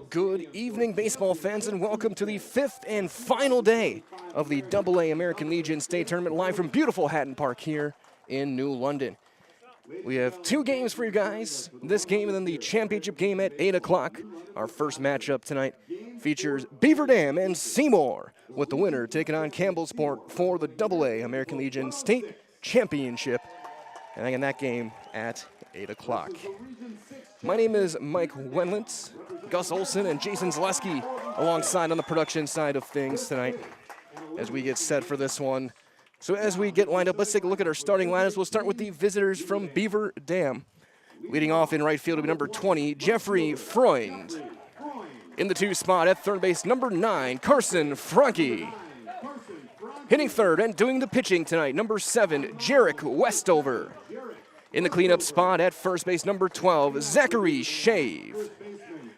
Good evening, baseball fans, and welcome to the 5th and final day of the AA American Legion State Tournament live from beautiful Hatton Park here in New London. We have 2 games for you guys, this game and then the championship game at 8 o'clock. Our first matchup tonight features Beaver Dam and Seymour, with the winner taking on Campbellsport for the AA American Legion State Championship. And again, that game at 8 o'clock. My name is Mike Wenlitz. Gus Olson and Jason Zaleski alongside on the production side of things tonight as we get set for this one. So as we get lined up, let's take a look at our starting lineups. We'll start with the visitors from Beaver Dam. Leading off in right field will be number 20, Jeffrey Freund. In the 2 spot at third base, number 9, Carson Franke. Hitting third and doing the pitching tonight, number 7, Jarek Westover. In the cleanup spot at first base, number 12, Zachary Shave.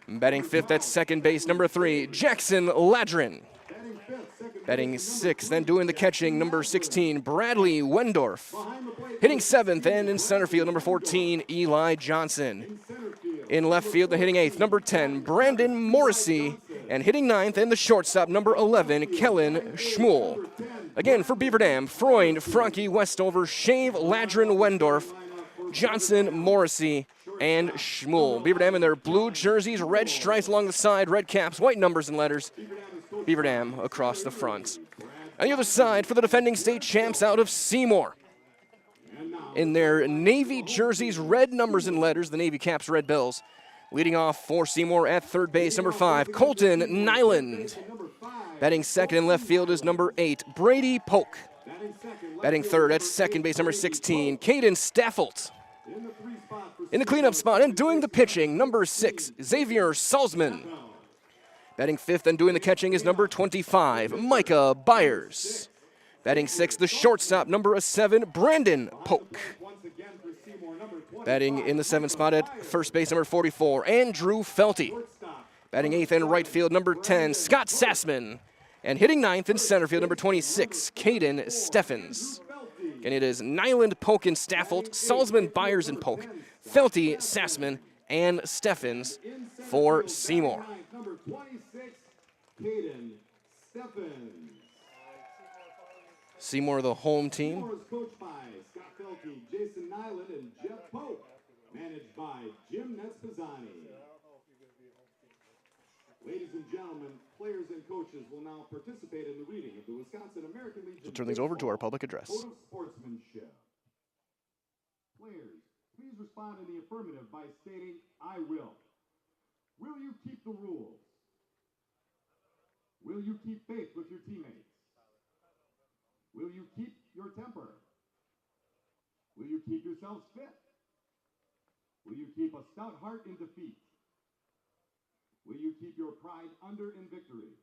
Batting fifth at second base, number 3, Jackson Ladrin. Batting sixth and doing the catching, number 16, Bradley Wendorf. Hitting seventh and in center field, number 14, Eli Johnson. In left field, the hitting eighth, number 10, Brandon Morrissey. And hitting ninth and the shortstop, number 11, Kellen Schmuel. Again, for Beaver Dam, Freund, Franke, Westover, Shave, Ladrin, Wendorf, Johnson, Morrissey, and Schmuel. Beaver Dam in their blue jerseys, red stripes along the side, red caps, white numbers and letters. Beaver Dam across the front. On the other side, for the defending state champs out of Seymour. In their navy jerseys, red numbers and letters, the navy caps, red bills. Leading off for Seymour at third base, number 5, Colton Nyland. Batting second in left field is number 8, Brady Polk. Batting third at second base, number 16, Caden Staffelt. In the cleanup spot and doing the pitching, number 6, Xavier Salzman. Batting fifth and doing the catching is number 25, Micah Byers. Batting sixth, the shortstop, number 7, Brandon Polk. Batting in the 7th spot at first base, number 44, Andrew Felty. Batting eighth in right field, number 10, Scott Sassman. And hitting ninth in center field, number 26, Caden Steffens. And it is Nyland, Polk, and Staffelt, Salzman, Byers, and Polk, Felty, Sassman, and Steffens for Seymour. Seymour, the home team. Coached by Scott Felty, Jason Nyland, and Jeff Polk. Managed by Jim Nespisani. Ladies and gentlemen, players and coaches will now participate in the reading of the Wisconsin American Legion. We'll turn things over to our public address. Code of Sportsmanship. Players, please respond in the affirmative by stating, I will. Will you keep the rules? Will you keep faith with your teammates? Will you keep your temper? Will you keep yourselves fit? Will you keep a stout heart in defeat? Will you keep your pride under in victory?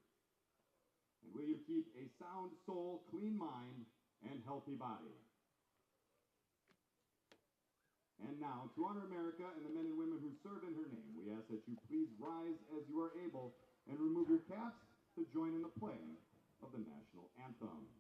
And will you keep a sound soul, clean mind, and healthy body? And now, to honor America and the men and women who serve in her name, we ask that you please rise as you are able and remove your caps to join in the playing of the national anthem.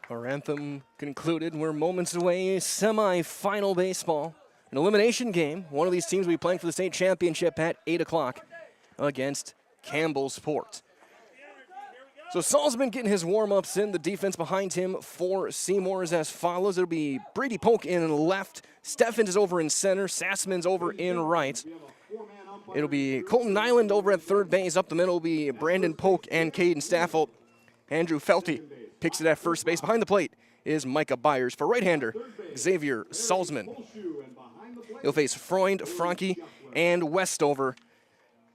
Our anthem concluded. We're moments away. Semi-final baseball. An elimination game. One of these teams will be playing for the state championship at 8 o'clock against Campbellsport. So Salzman getting his warm-ups in. The defense behind him for Seymour is as follows. It'll be Brady Polk in left. Steffens is over in center. Sassman's over in right. It'll be Colton Nyland over at third base. Up the middle will be Brandon Polk and Caden Staffel. Andrew Felty picks it at first base. Behind the plate is Micah Byers. For right-hander, Xavier Salzman. He'll face Freund, Franke, and Westover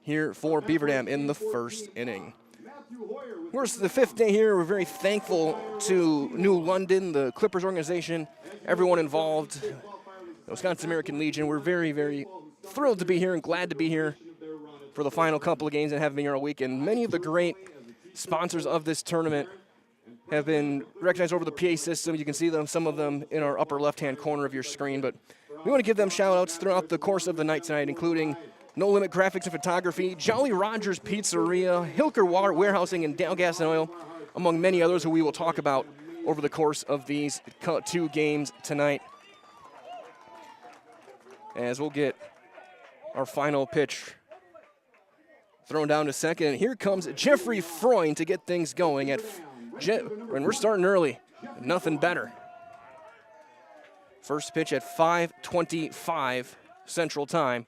here for Beaver Dam in the first inning. We're the fifth day here. We're very thankful to New London, the Clippers organization, everyone involved, the Wisconsin American Legion. We're very, very thrilled to be here and glad to be here for the final couple of games and have been here all week. And many of the great sponsors of this tournament have been recognized over the PA system. You can see them, some of them in our upper left-hand corner of your screen. But we want to give them shout-outs throughout the course of the night tonight, including No Limit Graphics and Photography, Jolly Rogers Pizzeria, Hilker Warehousing, and Dow Gas and Oil, among many others who we will talk about over the course of these two games tonight. As we'll get our final pitch thrown down to second. And here comes Jeffrey Freund to get things going. And we're starting early. Nothing better. First pitch at 5:25 Central Time.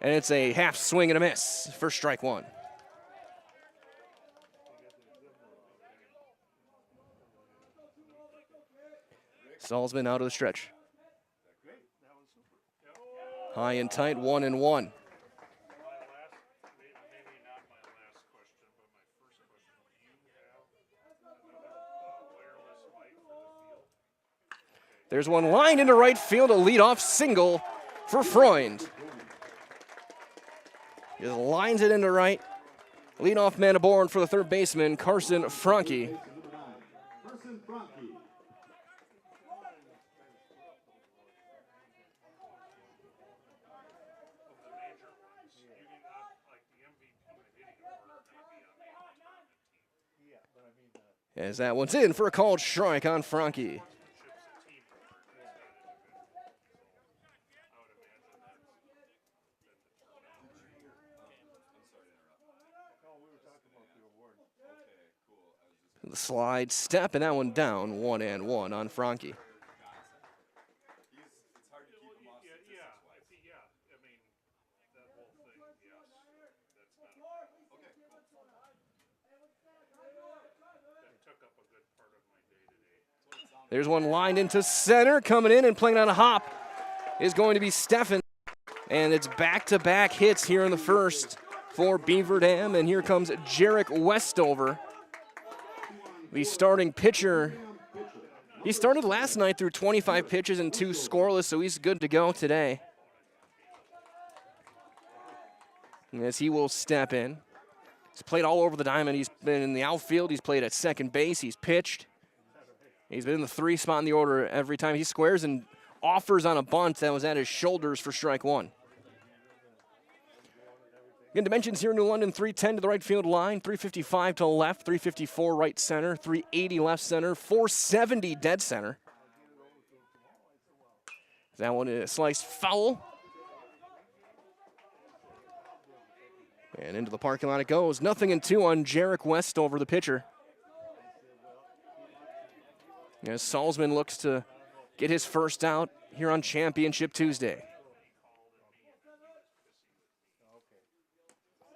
And it's a half swing and a miss for strike one. Salzman out of the stretch. High and tight, 1-1. There's one line into right field, a leadoff single for Freund. Just lines it into right. Leadoff man aboard for the third baseman, Carson Franke. As that one's in for a called strike on Franke. The slide step, and that one down, 1-1 on Franke. There's one lined into center, coming in and playing on a hop is going to be Steffens. And it's back-to-back hits here in the first for Beaver Dam, and here comes Jarek Westover. The starting pitcher, he started last night through 25 pitches and 2 scoreless, so he's good to go today. As he will step in. He's played all over the diamond. He's been in the outfield. He's played at second base. He's pitched. He's been in the 3 spot in the order every time. He squares and offers on a bunt that was at his shoulders for strike one. Again, dimensions here in New London, 310 to the right field line, 355 to the left, 354 right center, 380 left center, 470 dead center. That one is sliced foul. And into the parking lot it goes. 0-2 on Jarek Westover, the pitcher. As Salzman looks to get his first out here on Championship Tuesday.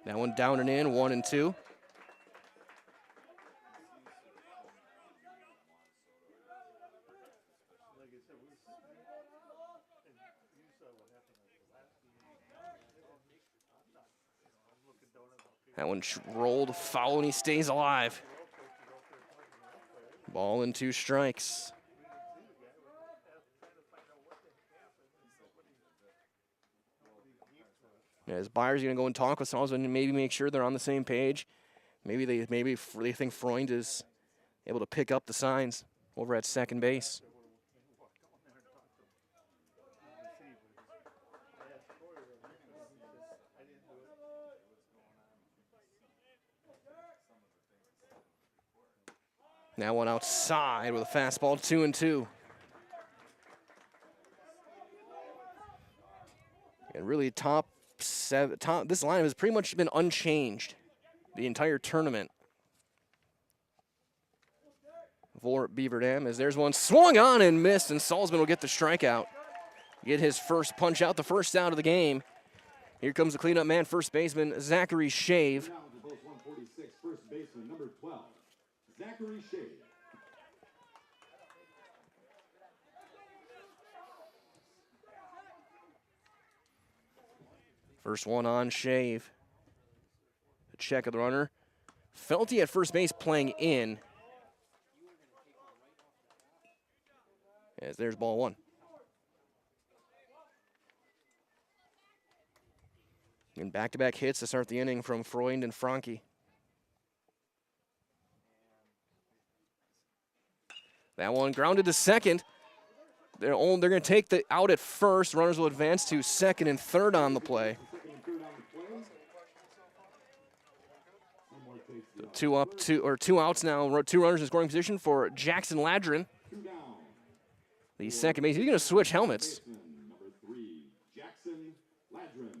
That one down and in, 1-2. That one rolled foul and he stays alive. Ball and 2 strikes. As Byers going to go and talk with Salzman and maybe make sure they're on the same page. Maybe they think Freund is able to pick up the signs over at second base. Now one outside with a fastball, 2-2. And really this lineup has pretty much been unchanged the entire tournament. for Beaver Dam, as there's one swung on and missed, and Salzman will get the strikeout. Get his first punch out, the first out of the game. Here comes the cleanup man, first baseman Zachary Shave. Now to post 146, first baseman number 12, Zachary Shea. First one on Shave. The check of the runner. Felty at first base playing in. As there's ball one. And back-to-back hits to start the inning from Freund and Franke. That one grounded to second. They're going to take the out at first. Runners will advance to second and third on the play. So two outs now. Two runners in scoring position for Jackson Ladrin. The second base. He's going to switch helmets. Number 3, Jackson Ladrin.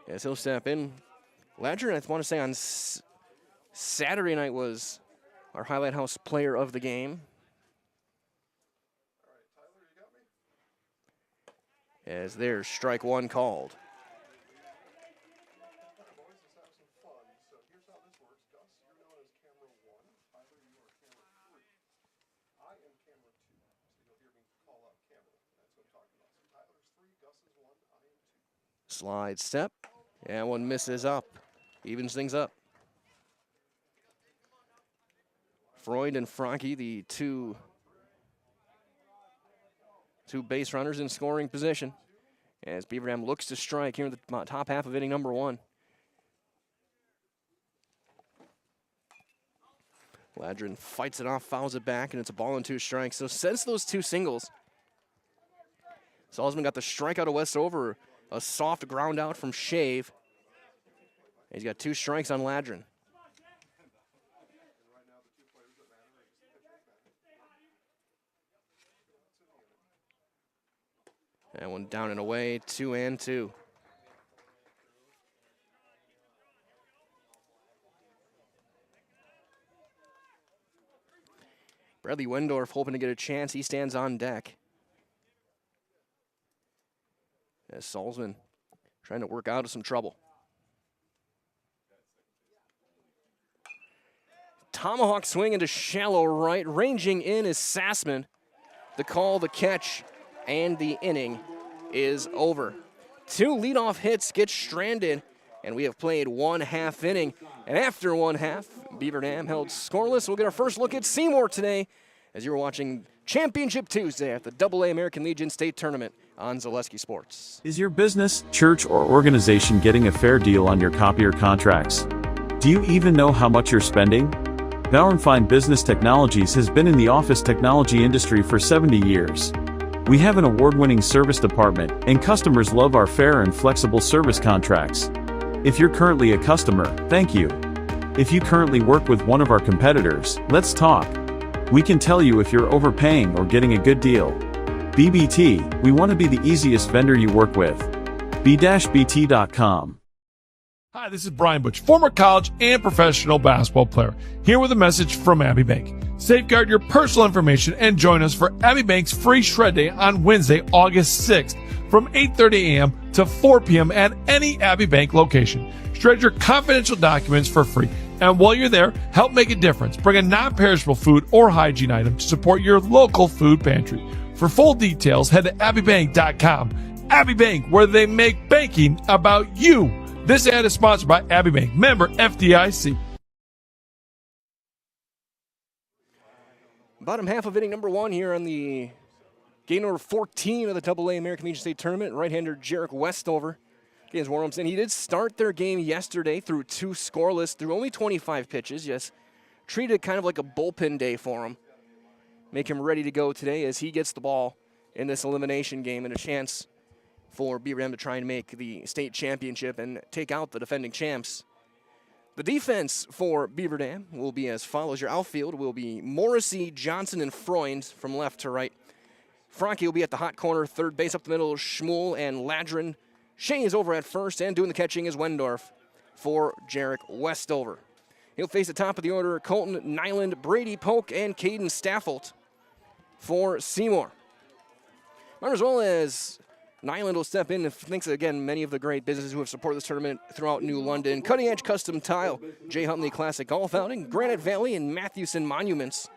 Yes, he'll step in. Ladrin, I want to say on Saturday night, was our Highlight House player of the game. As there's strike one called. Slide step, and one misses up, evens things up. Freund and Franke, the two base runners in scoring position, as Beaver Dam looks to strike here in the top half of inning number one. Ladrin fights it off, fouls it back, and it's a ball and two strikes. So since those two singles, Salzman got the strikeout of Westover. A soft ground out from Shave. He's got two strikes on Ladrin. That one down and away, 2-2. Bradley Wendorf hoping to get a chance. He stands on deck. As Salzman trying to work out of some trouble. Tomahawk swing into shallow right. Ranging in is Sassman. The call, the catch, and the inning is over. Two leadoff hits get stranded, and we have played 1/2 inning. And after 1/2, Beaver Dam held scoreless. We'll get our first look at Seymour today as you're watching Championship Tuesday at the AA American Legion State Tournament on Zaleski Sports. Is your business, church, or organization getting a fair deal on your copier contracts? Do you even know how much you're spending? Bauer & Fine Business Technologies has been in the office technology industry for 70 years. We have an award-winning service department, and customers love our fair and flexible service contracts. If you're currently a customer, thank you. If you currently work with one of our competitors, let's talk. We can tell you if you're overpaying or getting a good deal. BBT, we want to be the easiest vendor you work with. b-bt.com. Hi, this is Brian Butch, former college and professional basketball player, here with a message from Abbey Bank. Safeguard your personal information and join us for Abbey Bank's free shred day on Wednesday, August 6th from 8:30 a.m. to 4 p.m. at any Abbey Bank location. Shred your confidential documents for free. And while you're there, help make a difference. Bring a non-perishable food or hygiene item to support your local food pantry. For full details, head to abbeybank.com. Abbey Bank, where they make banking about you. This ad is sponsored by Abbey Bank, member FDIC. Bottom half of inning number one here on the game number 14 of the AA American Legion State Tournament. Right-hander Jarek Westover against warm-ups. And he did start their game yesterday through two scoreless, through only 25 pitches. Yes, treated it kind of like a bullpen day for him. Make him ready to go today as he gets the ball in this elimination game and a chance for Beaver Dam to try and make the state championship and take out the defending champs. The defense for Beaver Dam will be as follows. Your outfield will be Morrissey, Johnson, and Freund from left to right. Franke will be at the hot corner, third base up the middle, Schmuel and Ladrin. Shea is over at first, and doing the catching is Wendorf for Jarek Westover. He'll face the top of the order, Colton Nyland, Brady Polk, and Caden Staffelt for Seymour. Might as well as Nyland will step in, and thanks again many of the great businesses who have supported this tournament throughout New London. Cutting Edge Custom Tile, J. Huntley Classic Golf Outing, Granite Valley, and Mathewson Monuments.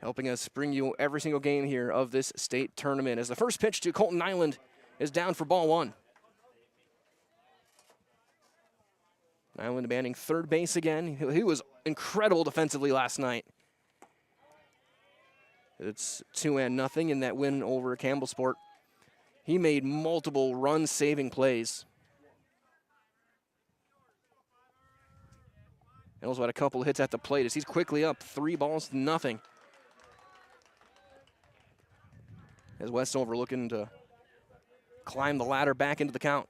Helping us bring you every single game here of this state tournament. As the first pitch to Colton Nyland is down for ball one. Nyland demanding third base again. He was incredible defensively last night. It's 2-0 in that win over Campbellsport. He made multiple run-saving plays. He also had a couple of hits at the plate as he's quickly up 3-0. As Westover looking to climb the ladder back into the count.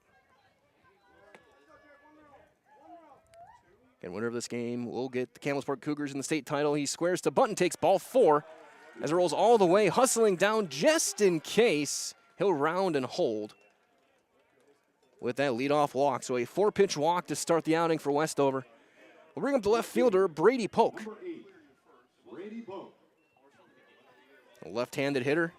And winner of this game will get the Campbellsport Cougars in the state title. He squares to bunt and takes ball 4 as it rolls all the way, hustling down just in case. He'll round and hold with that leadoff walk. So a 4-pitch walk to start the outing for Westover. We'll bring up the left fielder, Brady Polk. A left-handed hitter.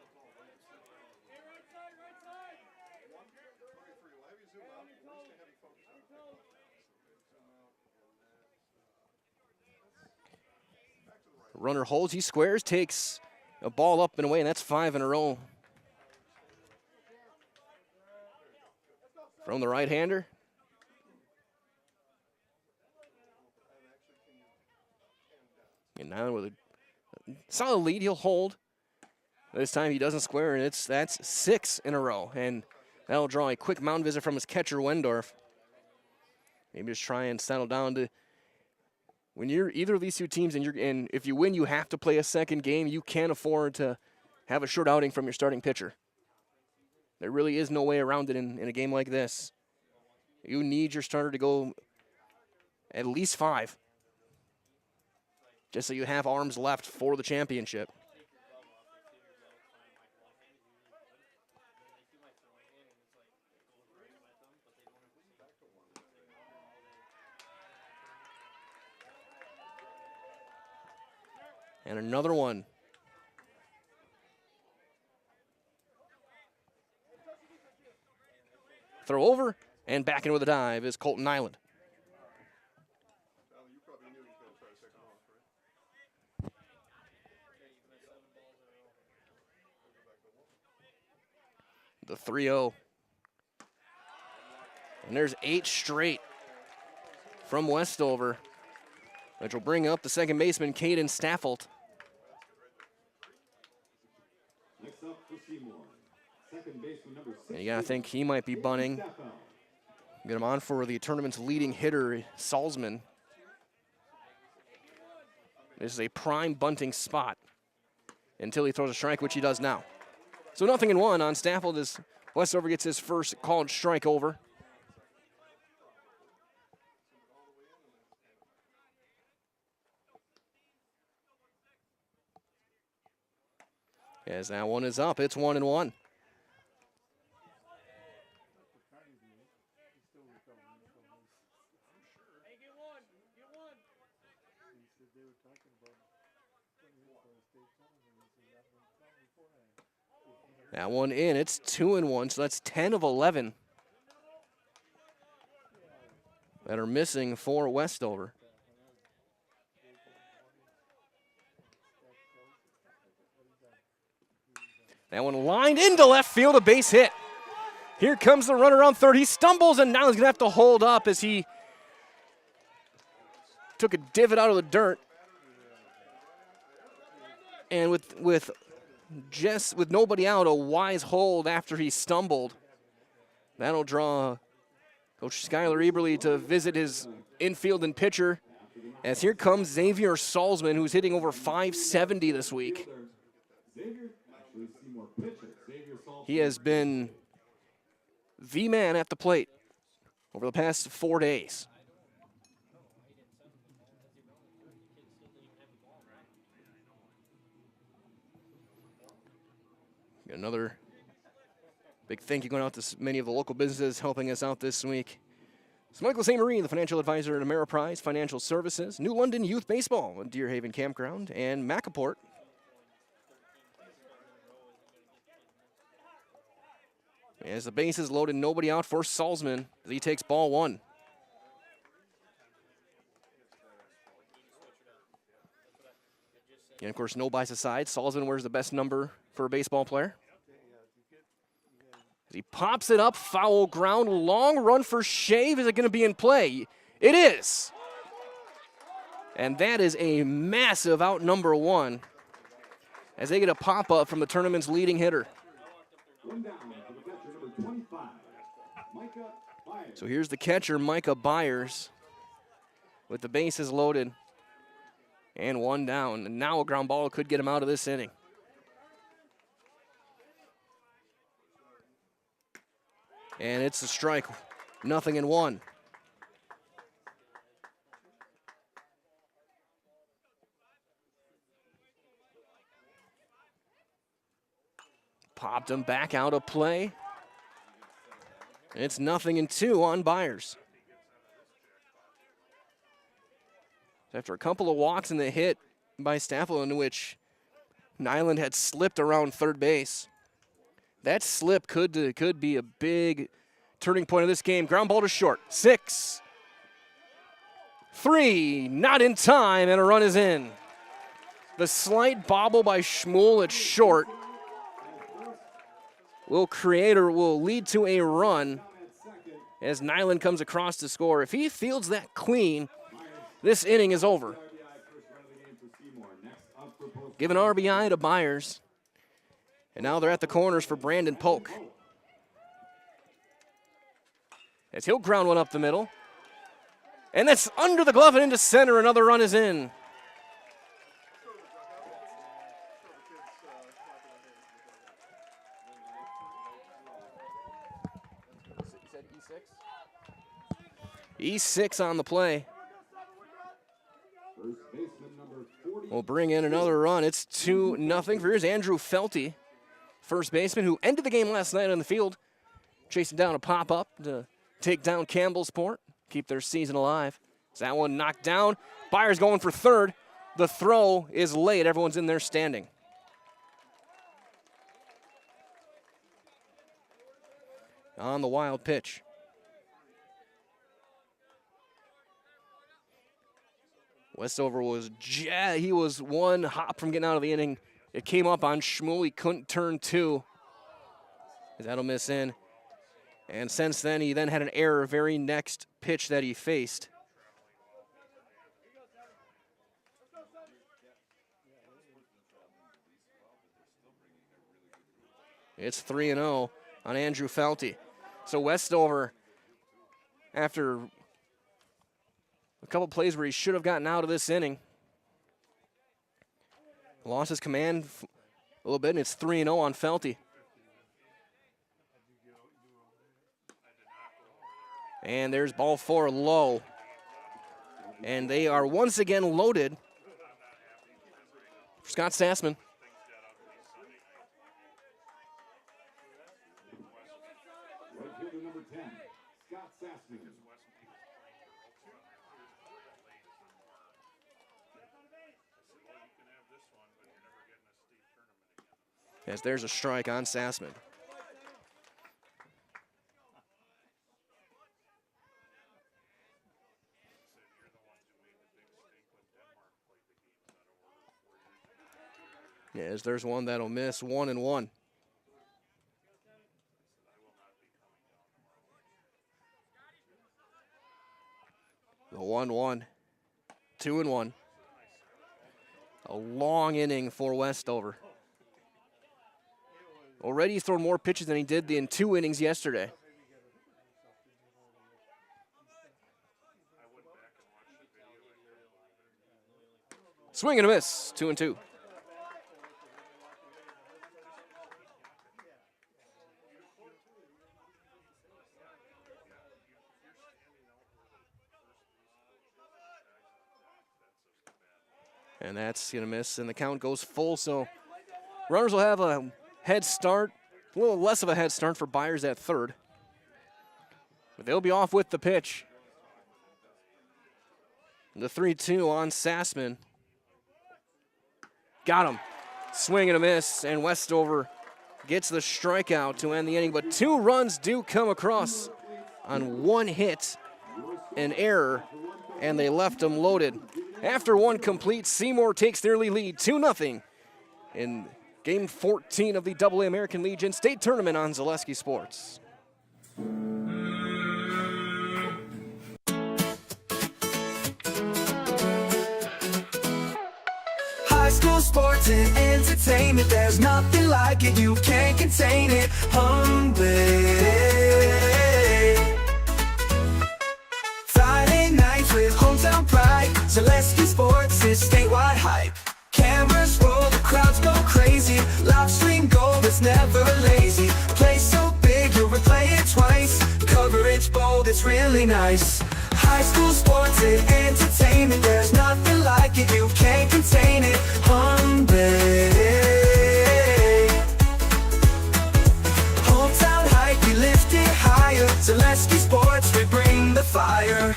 Runner holds, he squares, takes a ball up and away, and that's 5 in a row. From the right-hander. And now with a solid lead, he'll hold. This time he doesn't square, and that's 6 in a row. And that'll draw a quick mound visit from his catcher, Wendorf. Maybe just try and settle down to. When you're either of these two teams and if you win, you have to play a second game, you can't afford to have a short outing from your starting pitcher. There really is no way around it in a game like this. You need your starter to go at least 5, just so you have arms left for the championship. And another one. Throw over, and back in with a dive is Colton Nyland. The 3-0. And there's 8 straight from Westover, which will bring up the second baseman, Caden Staffelt. And you gotta think he might be bunting. Get him on for the tournament's leading hitter, Salzman. This is a prime bunting spot until he throws a strike, which he does now. So 0-1 on Staffelt as Westover gets his first called strike over. As that one is up, it's 1-1. That one in, it's 2-1, so that's 10 of 11 that are missing for Westover. That one lined into left field, a base hit. Here comes the runner on third. He stumbles, and now he's going to have to hold up as he took a divot out of the dirt. And with nobody out, a wise hold after he stumbled. That'll draw Coach Skylar Eberly to visit his infield and pitcher. As here comes Xavier Salzman, who's hitting over .570 this week. He has been the man at the plate over the past 4 days. Another big thank you going out to many of the local businesses helping us out this week. So Michael Seymour, the financial advisor at Ameriprise Financial Services, New London Youth Baseball at Deer Haven Campground, and Macaport. As the base is loaded, nobody out for Salzman as he takes ball one. And of course, no bias aside, Salzman wears the best number for a baseball player. He pops it up, foul ground, long run for Shave. Is it going to be in play? It is. And that is a massive out number one as they get a pop-up from the tournament's leading hitter. So here's the catcher, Micah Byers, with the bases loaded and one down. And now a ground ball could get him out of this inning. And it's a strike, 0-1. Popped him back out of play. It's 0-2 on Byers. After a couple of walks in the hit by Staffel, in which Nyland had slipped around third base. That slip could be a big turning point of this game. Ground ball to short. 6-3, not in time, and a run is in. The slight bobble by Schmuel at short will lead to a run as Nyland comes across to score. If he fields that clean, this inning is over. Give an RBI to Byers. And now they're at the corners for Brandon Polk. As he'll ground one up the middle. And that's under the glove and into center. Another run is in. E6 on the play. We'll bring in another run. It's 2-0. Here's Andrew Felty, first baseman, who ended the game last night on the field, chasing down a pop-up to take down Campbellsport, keep their season alive. Is that one knocked down? Byers going for third. The throw is late. Everyone's in there standing. On the wild pitch. Westover was one hop from getting out of the inning. It came up on Schmuel. He couldn't turn two. That'll miss in. And since then, he then had an error very next pitch that he faced. It's 3-0 on Andrew Felty. So Westover, after a couple plays where he should have gotten out of this inning, lost his command a little bit, and it's 3-0 on Felty. And there's ball four low. And they are once again loaded for Scott Sassman. Number 10, Scott Sassman. As there's a strike on Sassman. Yes, there's one that'll miss. 1-1. The 1-1. 2-1. A long inning for Westover. Already he's thrown more pitches than he did in 2 innings yesterday. Swing and a miss. 2-2. And that's going to miss, and the count goes full. So runners will have a head start, a little less of a head start for Byers at third. But they'll be off with the pitch. The 3-2 on Sassman. Got him. Swing and a miss, and Westover gets the strikeout to end the inning, but 2 runs do come across on 1 hit, an error, and they left them loaded. After 1 complete, Seymour takes their early lead 2-0 in Game 14 of the AA American Legion State Tournament on Zaleski Sports. High school sports and entertainment, there's nothing like it, you can't contain it. Friday nights with hometown pride, Zaleski Sports is statewide hype. Cameras roll, the crowds go crazy, live stream gold is never lazy. Play so big, you'll replay it twice, coverage bold, it's really nice. High school sports and entertainment, there's nothing like it, you can't contain it. Hometown hype, we lift it higher, Zaleski Sports, we bring the fire.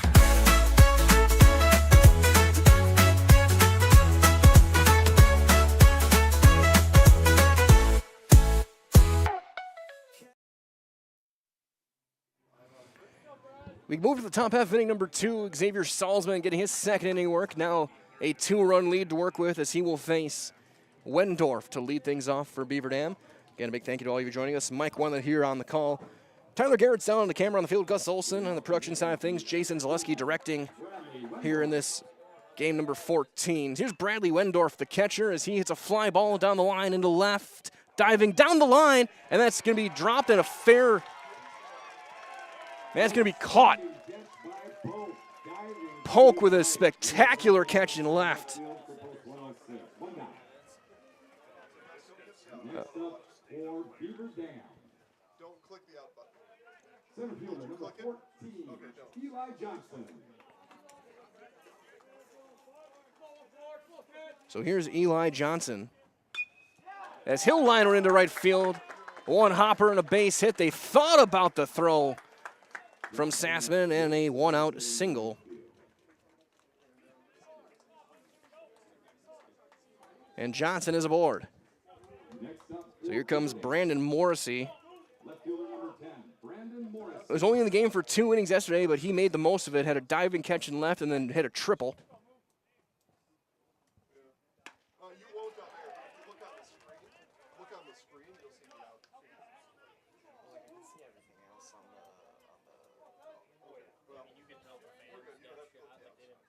We move to the top half of inning number 2. Xavier Salzman getting his 2nd inning work. Now a 2-run lead to work with as he will face Wendorf to lead things off for Beaver Dam. Again, a big thank you to all of you joining us. Mike Wendland here on the call. Tyler Garrett's down on the camera on the field. Gus Olson on the production side of things. Jason Zaleski directing here in this game number 14. Here's Bradley Wendorf, the catcher, as he hits a fly ball down the line into left. Diving down the line, and that's going to be dropped at a fair... That's going to be caught. Polk with a spectacular catch in left. Next up for Beaver Dam. Don't click the out button. Center fielder number 14, Eli Johnson. So here's Eli Johnson. As he'll liner into right field. 1 hopper and a base hit. They thought about the throw from Sassman and a 1-out single. And Johnson is aboard. So here comes Brandon Morrissey. Left fielder number 10, Brandon Morris. Was only in the game for 2 innings yesterday, but he made the most of it. Had a diving catch in left and then hit a triple. You won't up there. If you look on the screen, you'll see the out. Like I can see everything else on the well, I mean, you can tell the fans We're good. got That's shot, cool. they didn't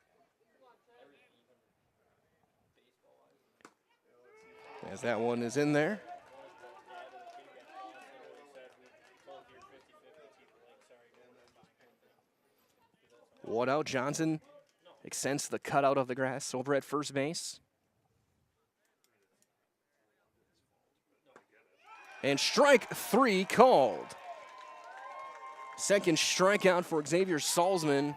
everything, even baseball-wise. As that one is in there. One out, Johnson extends the cutout of the grass over at first base. And strike 3 called. Second strikeout for Xavier Salzman.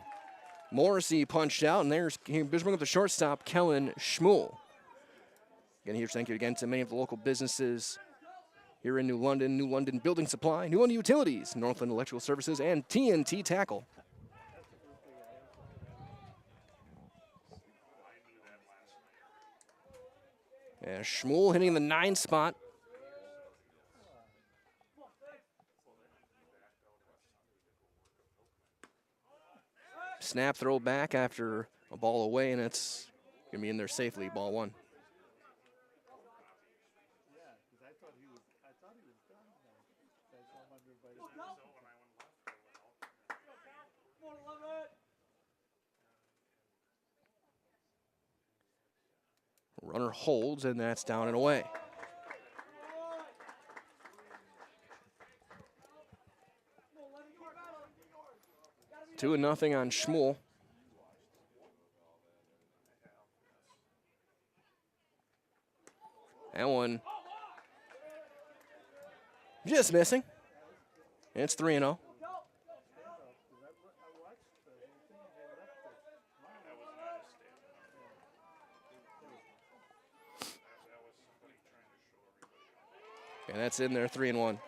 Morrissey punched out, and here's bring up the shortstop, Kellen Schmuel. Again, here's thank you again to many of the local businesses here in New London Building Supply, New London Utilities, Northland Electrical Services, and TNT Tackle. And Schmuel hitting the 9 spot. Snap throw back after a ball away, and it's going to be in there safely, ball 1. Runner holds, and that's down and away. Two and nothing on Schmuel. That one just missing. And it's 3-0. And that's in there, 3-1.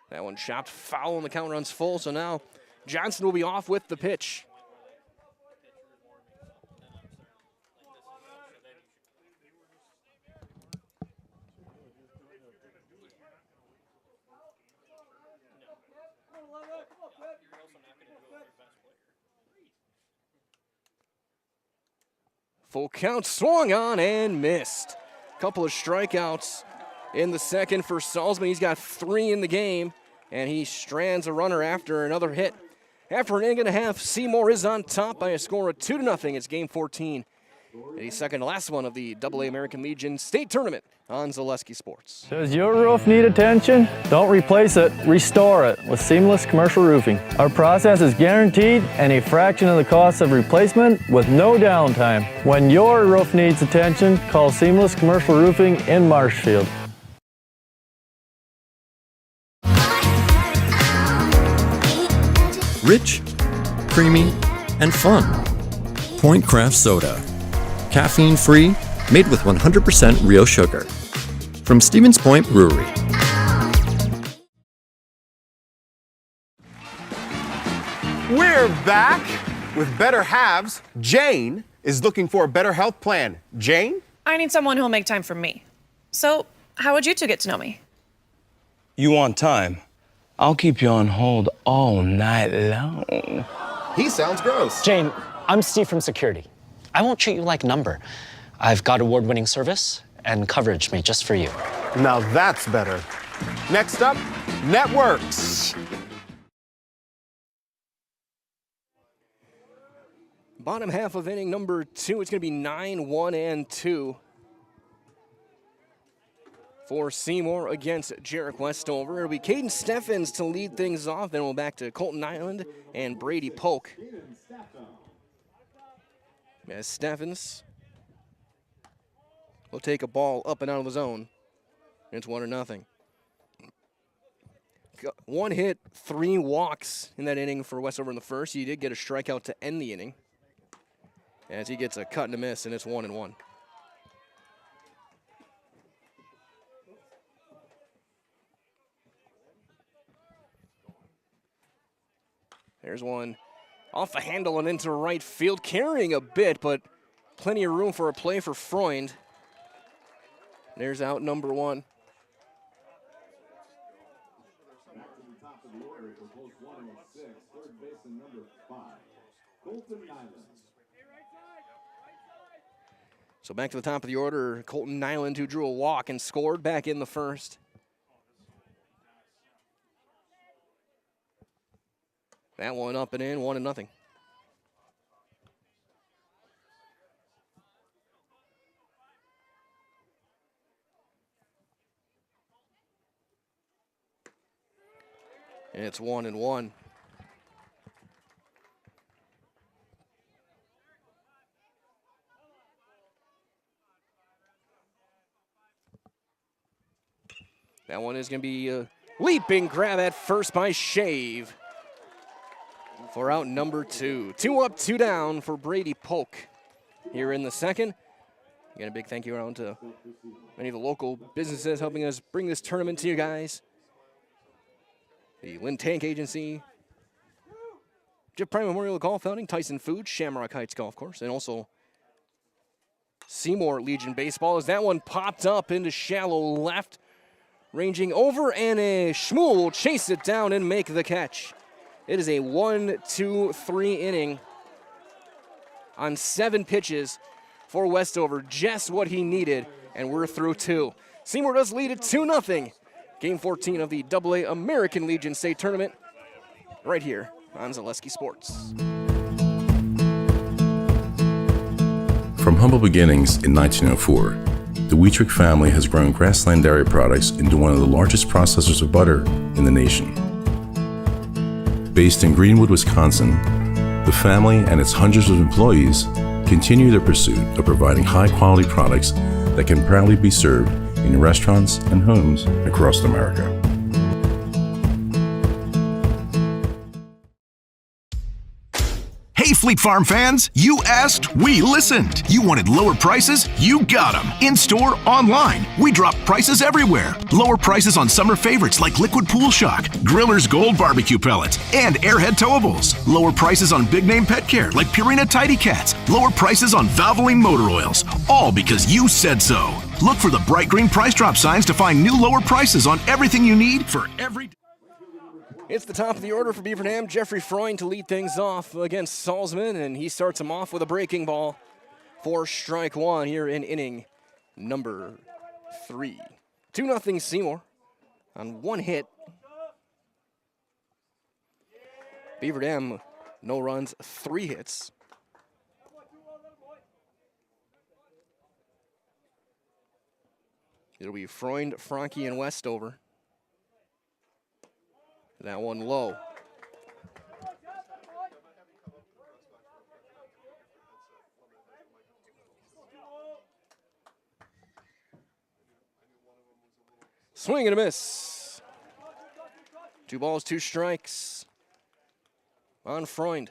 That one chopped foul and the count runs full, so now Johnson will be off with the pitch. Full count, swung on and missed. Couple of strikeouts in the second for Salzman. He's got 3 in the game, and he strands a runner after another hit. After an inning and a half, Seymour is on top by a score of 2-0. It's game 14. The second to last one of the AA American Legion State Tournament on Zaleski Sports. Does your roof need attention? Don't replace it, restore it with Seamless Commercial Roofing. Our process is guaranteed and a fraction of the cost of replacement with no downtime. When your roof needs attention, call Seamless Commercial Roofing in Marshfield. Rich, creamy, and fun. Point Craft Soda. Caffeine-free, made with 100% real sugar. From Stevens Point Brewery. We're back with Better Halves. Jane is looking for a better health plan. Jane? I need someone who'll make time for me. So, how would you two get to know me? You want time? I'll keep you on hold all night long. He sounds gross. Jane, I'm Steve from security. I won't treat you like a number. I've got award-winning service and coverage made just for you. Now that's better. Next up, networks. Bottom half of inning number 2, it's going to be 9-1-2 for Seymour against Jarek Westover. It'll be Caden Steffens to lead things off. Then we'll back to Colton Island and Brady Polk. As Steffens will take a ball up and out of the zone. It's 1-0. 1 hit, 3 walks in that inning for Westover in the first. He did get a strikeout to end the inning, as he gets a cut and a miss, and it's 1-1. There's one off the handle and into right field, carrying a bit, but plenty of room for a play for Freund. There's out number 1. Back to the top of the order for post 106, third baseman number 5, Colton Nyland. So back to the top of the order, Colton Nyland, who drew a walk and scored back in the first. That one up and in, 1-0. And it's 1-1. That one is going to be a leaping grab at first by Shave for out number 2. 2 up, 2 down for Brady Polk here in the second. Again, a big thank you around to many of the local businesses helping us bring this tournament to you guys. The Lynn Tank Agency, Jeff Prime Memorial Golf Outing, Tyson Foods, Shamrock Heights Golf Course, and also Seymour Legion Baseball, as that one popped up into shallow left, ranging over, and a Schmuel will chase it down and make the catch. It is a 1-2-3 inning on 7 pitches for Westover, just what he needed, and we're through 2. Seymour does lead at 2-0. Game 14 of the AA American Legion State Tournament, right here on Zaleski Sports. From humble beginnings in 1904, the Wheatrick family has grown Grassland Dairy Products into one of the largest processors of butter in the nation. Based in Greenwood, Wisconsin, the family and its hundreds of employees continue their pursuit of providing high-quality products that can proudly be served in restaurants and homes across America. Hey Hey, Fleet Farm fans, you asked, we listened. You wanted lower prices? You got them. In-store, online. We drop prices everywhere. Lower prices on summer favorites like Liquid Pool Shock, Griller's Gold Barbecue Pellets, and Airhead Towables. Lower prices on big-name pet care like Purina Tidy Cats. Lower prices on Valvoline motor oils. All because you said so. Look for the bright green price drop signs to find new lower prices on everything you need for every day. It's the top of the order for Beaver Dam. Jeffrey Freund to lead things off against Salzman, and he starts him off with a breaking ball for strike one here in inning number 3. 2-0 Seymour on one hit. Beaver Dam, no runs, 3 hits. It'll be Freund, Franke, and Westover. That one low. Swing and a miss. 2 balls, 2 strikes on Freund.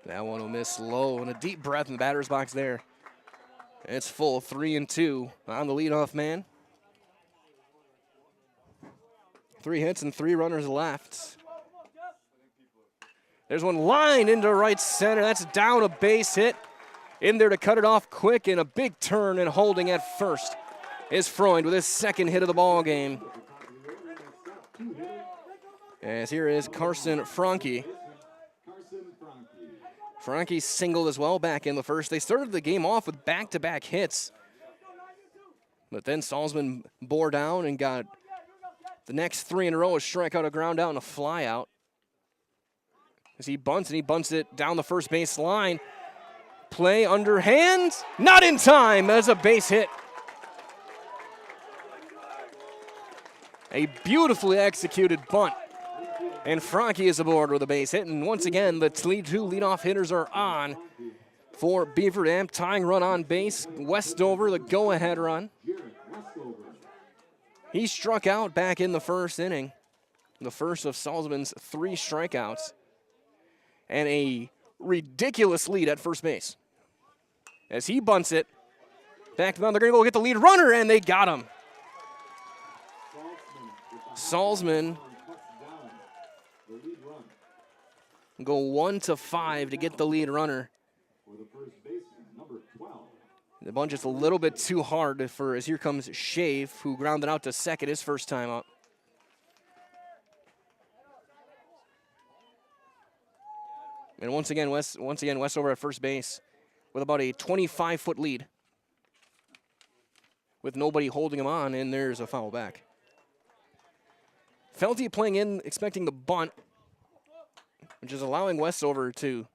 That one will miss low, and a deep breath in the batter's box there. It's full, 3-2 on the leadoff man. 3 hits and 3 runners left. There's one line into right center. That's down, a base hit. In there to cut it off quick, and a big turn and holding at first is Freund with his 2nd hit of the ball game. As here is Carson Franke. Franke singled as well back in the first. They started the game off with back-to-back hits. But then Salzman bore down and got the next 3 in a row, a strikeout, a ground out, and a fly out. As he bunts, and he bunts it down the first base line. Play underhand, not in time. That's a base hit. A beautifully executed bunt. And Franke is aboard with a base hit. And once again, the 2 leadoff hitters are on for Beaver Dam. Tying run on base. Westover, the go-ahead run. He struck out back in the first inning. The first of Salzman's 3 strikeouts. And a ridiculous lead at first base. As he bunts it back to the mound, they're going to go get the lead runner, and they got him. Salzman go 1-5 to get the lead runner. The bunch is a little bit too hard as here comes Shave, who grounded out to second his first time up. And once again, Westover at first base with about a 25-foot lead, with nobody holding him on, and there's a foul back. Felty playing in, expecting the bunt, which is allowing Westover to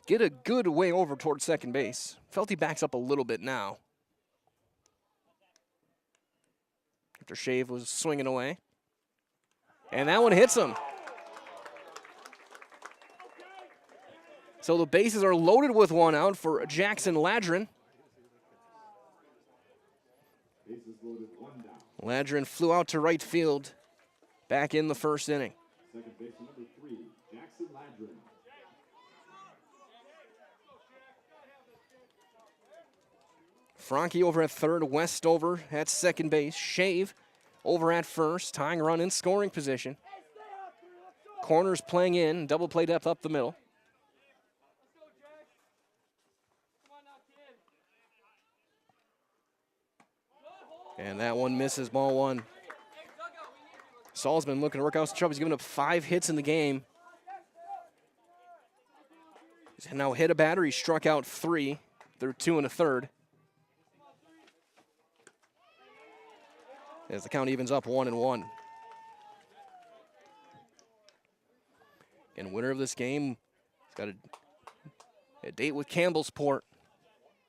get a good way over towards second base. Felty backs up a little bit now. After Shave was swinging away. And that one hits him. So the bases are loaded with 1 out for Jackson Ladrin. Ladrin flew out to right field back in the first inning. Second baseman number 3, Jackson Ladrin. Franke over at third, Westover at second base. Shave over at first, tying run in scoring position. Corners playing in, double play depth up the middle. And that one misses, ball 1. Salzman looking to work out some trouble. He's given up 5 hits in the game. He's now hit a batter. He struck out 3 through 2 1/3. As the count evens up 1-1. And winner of this game has got a date with Campbellsport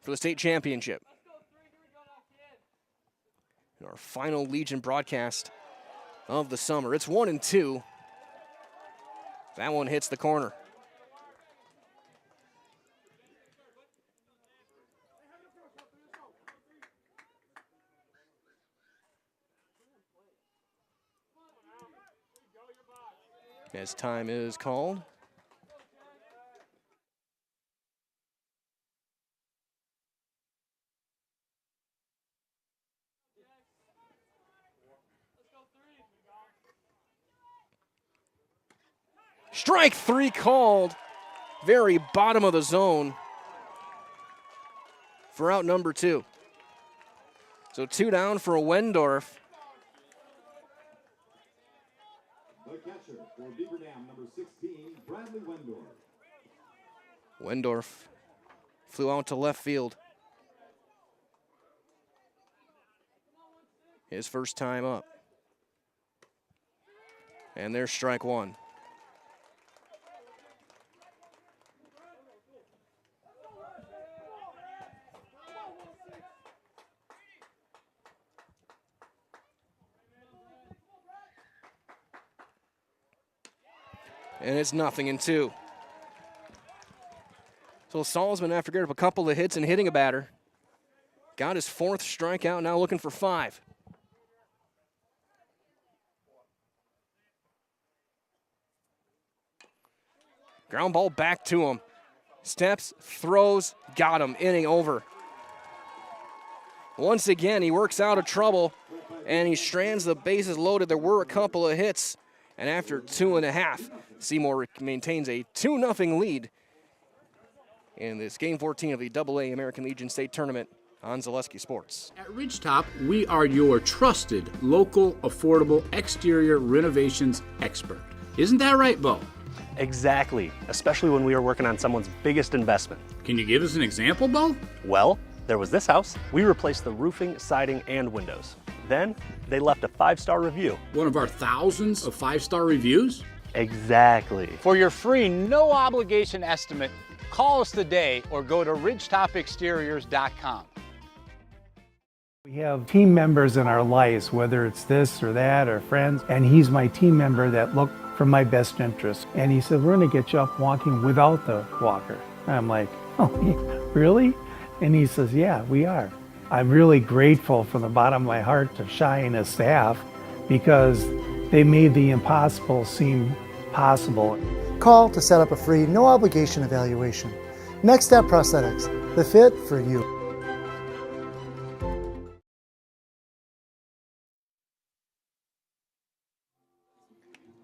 for the state championship. In our final Legion broadcast of the summer. It's 1-2. That one hits the corner. As time is called. Strike 3 called. Very bottom of the zone for out number 2. So 2 down for Wendorf. The catcher for Beaver Dam, number 16, Bradley Wendorf. Wendorf flew out to left field. His first time up. And there's strike 1. And it's 0-2. So Salzman, after getting up a couple of hits and hitting a batter, got his 4th strikeout, now looking for 5. Ground ball back to him. Steps, throws, got him, inning over. Once again, he works out of trouble, and he strands the bases loaded. There were a couple of hits, and after 2.5, Seymour maintains a 2-0 lead in this Game 14 of the AA American Legion State Tournament on Zaleski Sports. At Ridgetop, we are your trusted, local, affordable exterior renovations expert. Isn't that right, Bo? Exactly, especially when we are working on someone's biggest investment. Can you give us an example, Bo? Well, there was this house. We replaced the roofing, siding, and windows. Then, they left a 5-star review. One of our thousands of 5-star reviews? Exactly. For your free, no-obligation estimate, call us today or go to ridgetopexteriors.com. We have team members in our lives, whether it's this or that or friends, and he's my team member that look for my best interest. And he said, we're going to get you up walking without the walker. And I'm like, oh, really? And he says, yeah, we are. I'm really grateful from the bottom of my heart to Shai and his staff because they made the impossible seem possible. Call to set up a free, no-obligation evaluation. Next Step Prosthetics, the fit for you.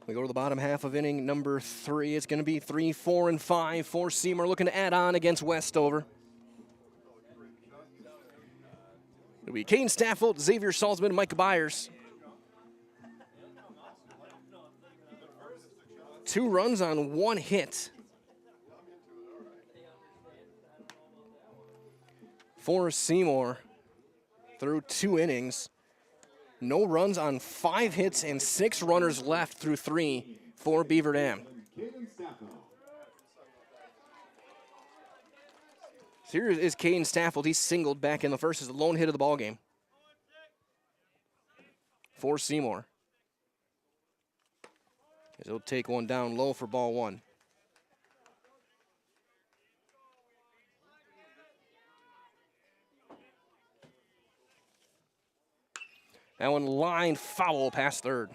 We go to the bottom half of inning number 3. It's going to be 3, 4, and 5 for Seymour, looking to add on against Westover. It'll be Caden Staffold, Xavier Salzman, and Micah Byers. 2 runs on 1 hit. For Seymour, through 2 innings. No runs on 5 hits and 6 runners left through 3 for Beaver Dam. So here is Caden Staffold. He's singled back in the first as the lone hit of the ball game for Seymour. As he'll take one down low for ball 1. That one lined foul past third.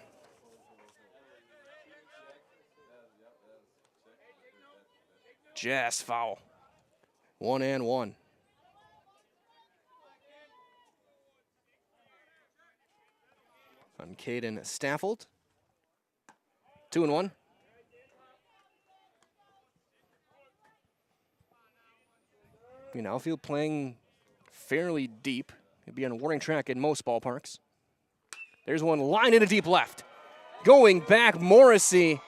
Just foul. 1-1. On Caden Staffold. 2-1. You know, outfield playing fairly deep. It'd be on a warning track in most ballparks. There's one line into deep left. Going back, Morrissey.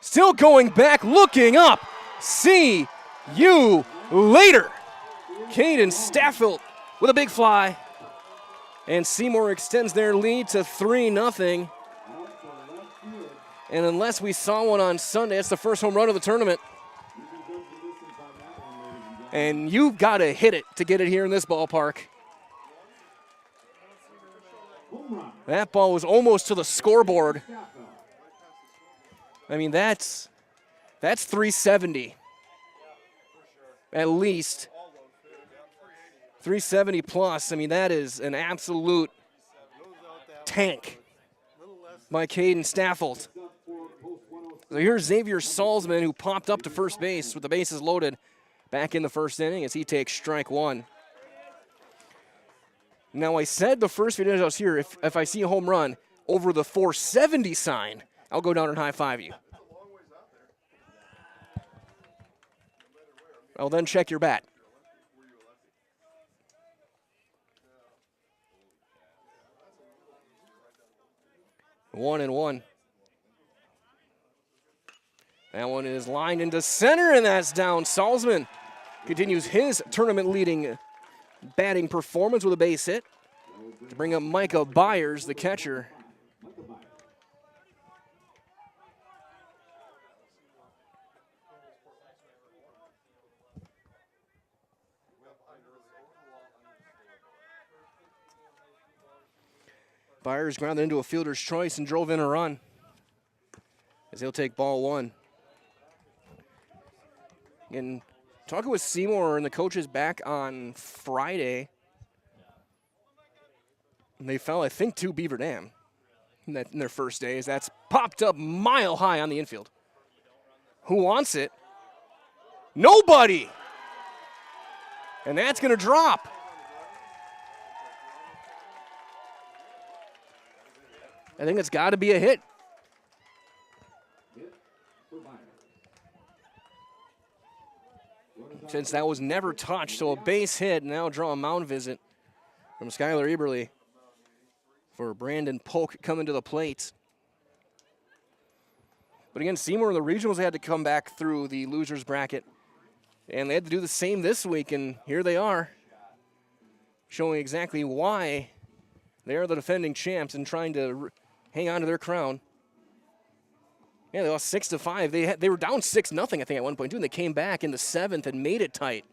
Still going back, looking up. See you later. Caden Staffold with a big fly. And Seymour extends their lead to 3-0. And unless we saw one on Sunday, it's the first home run of the tournament. And you've got to hit it to get it here in this ballpark. That ball was almost to the scoreboard. I mean, that's 370. At least. 370 plus. I mean, that is an absolute tank by Caden Staffold. So here's Xavier Salzman, who popped up to first base with the bases loaded back in the first inning as he takes strike one. Now, I said the first few days I was here, if I see a home run over the 470 sign, I'll go down and high-five you. I'll then check your bat. 1-1. That one is lined into center, and that's down. Salzman continues his tournament-leading batting performance with a base hit to bring up Micah Byers, the catcher. Byers grounded into a fielder's choice and drove in a run as he'll take ball one. And talking with Seymour and the coaches back on Friday, and they fell, I think, to Beaver Dam in their first days. That's popped up mile high on the infield. Who wants it? Nobody! And that's going to drop. I think it's got to be a hit. Since that was never touched, so a base hit, now draw a mound visit from Skylar Eberle for Brandon Polk coming to the plate. But again, Seymour and the regionals had to come back through the losers bracket, and they had to do the same this week, and here they are, showing exactly why they are the defending champs and trying to hang on to their crown. Yeah, they lost 6-5. They were down 6-0, I think, at one point, too, and they came back in the 7th and made it tight.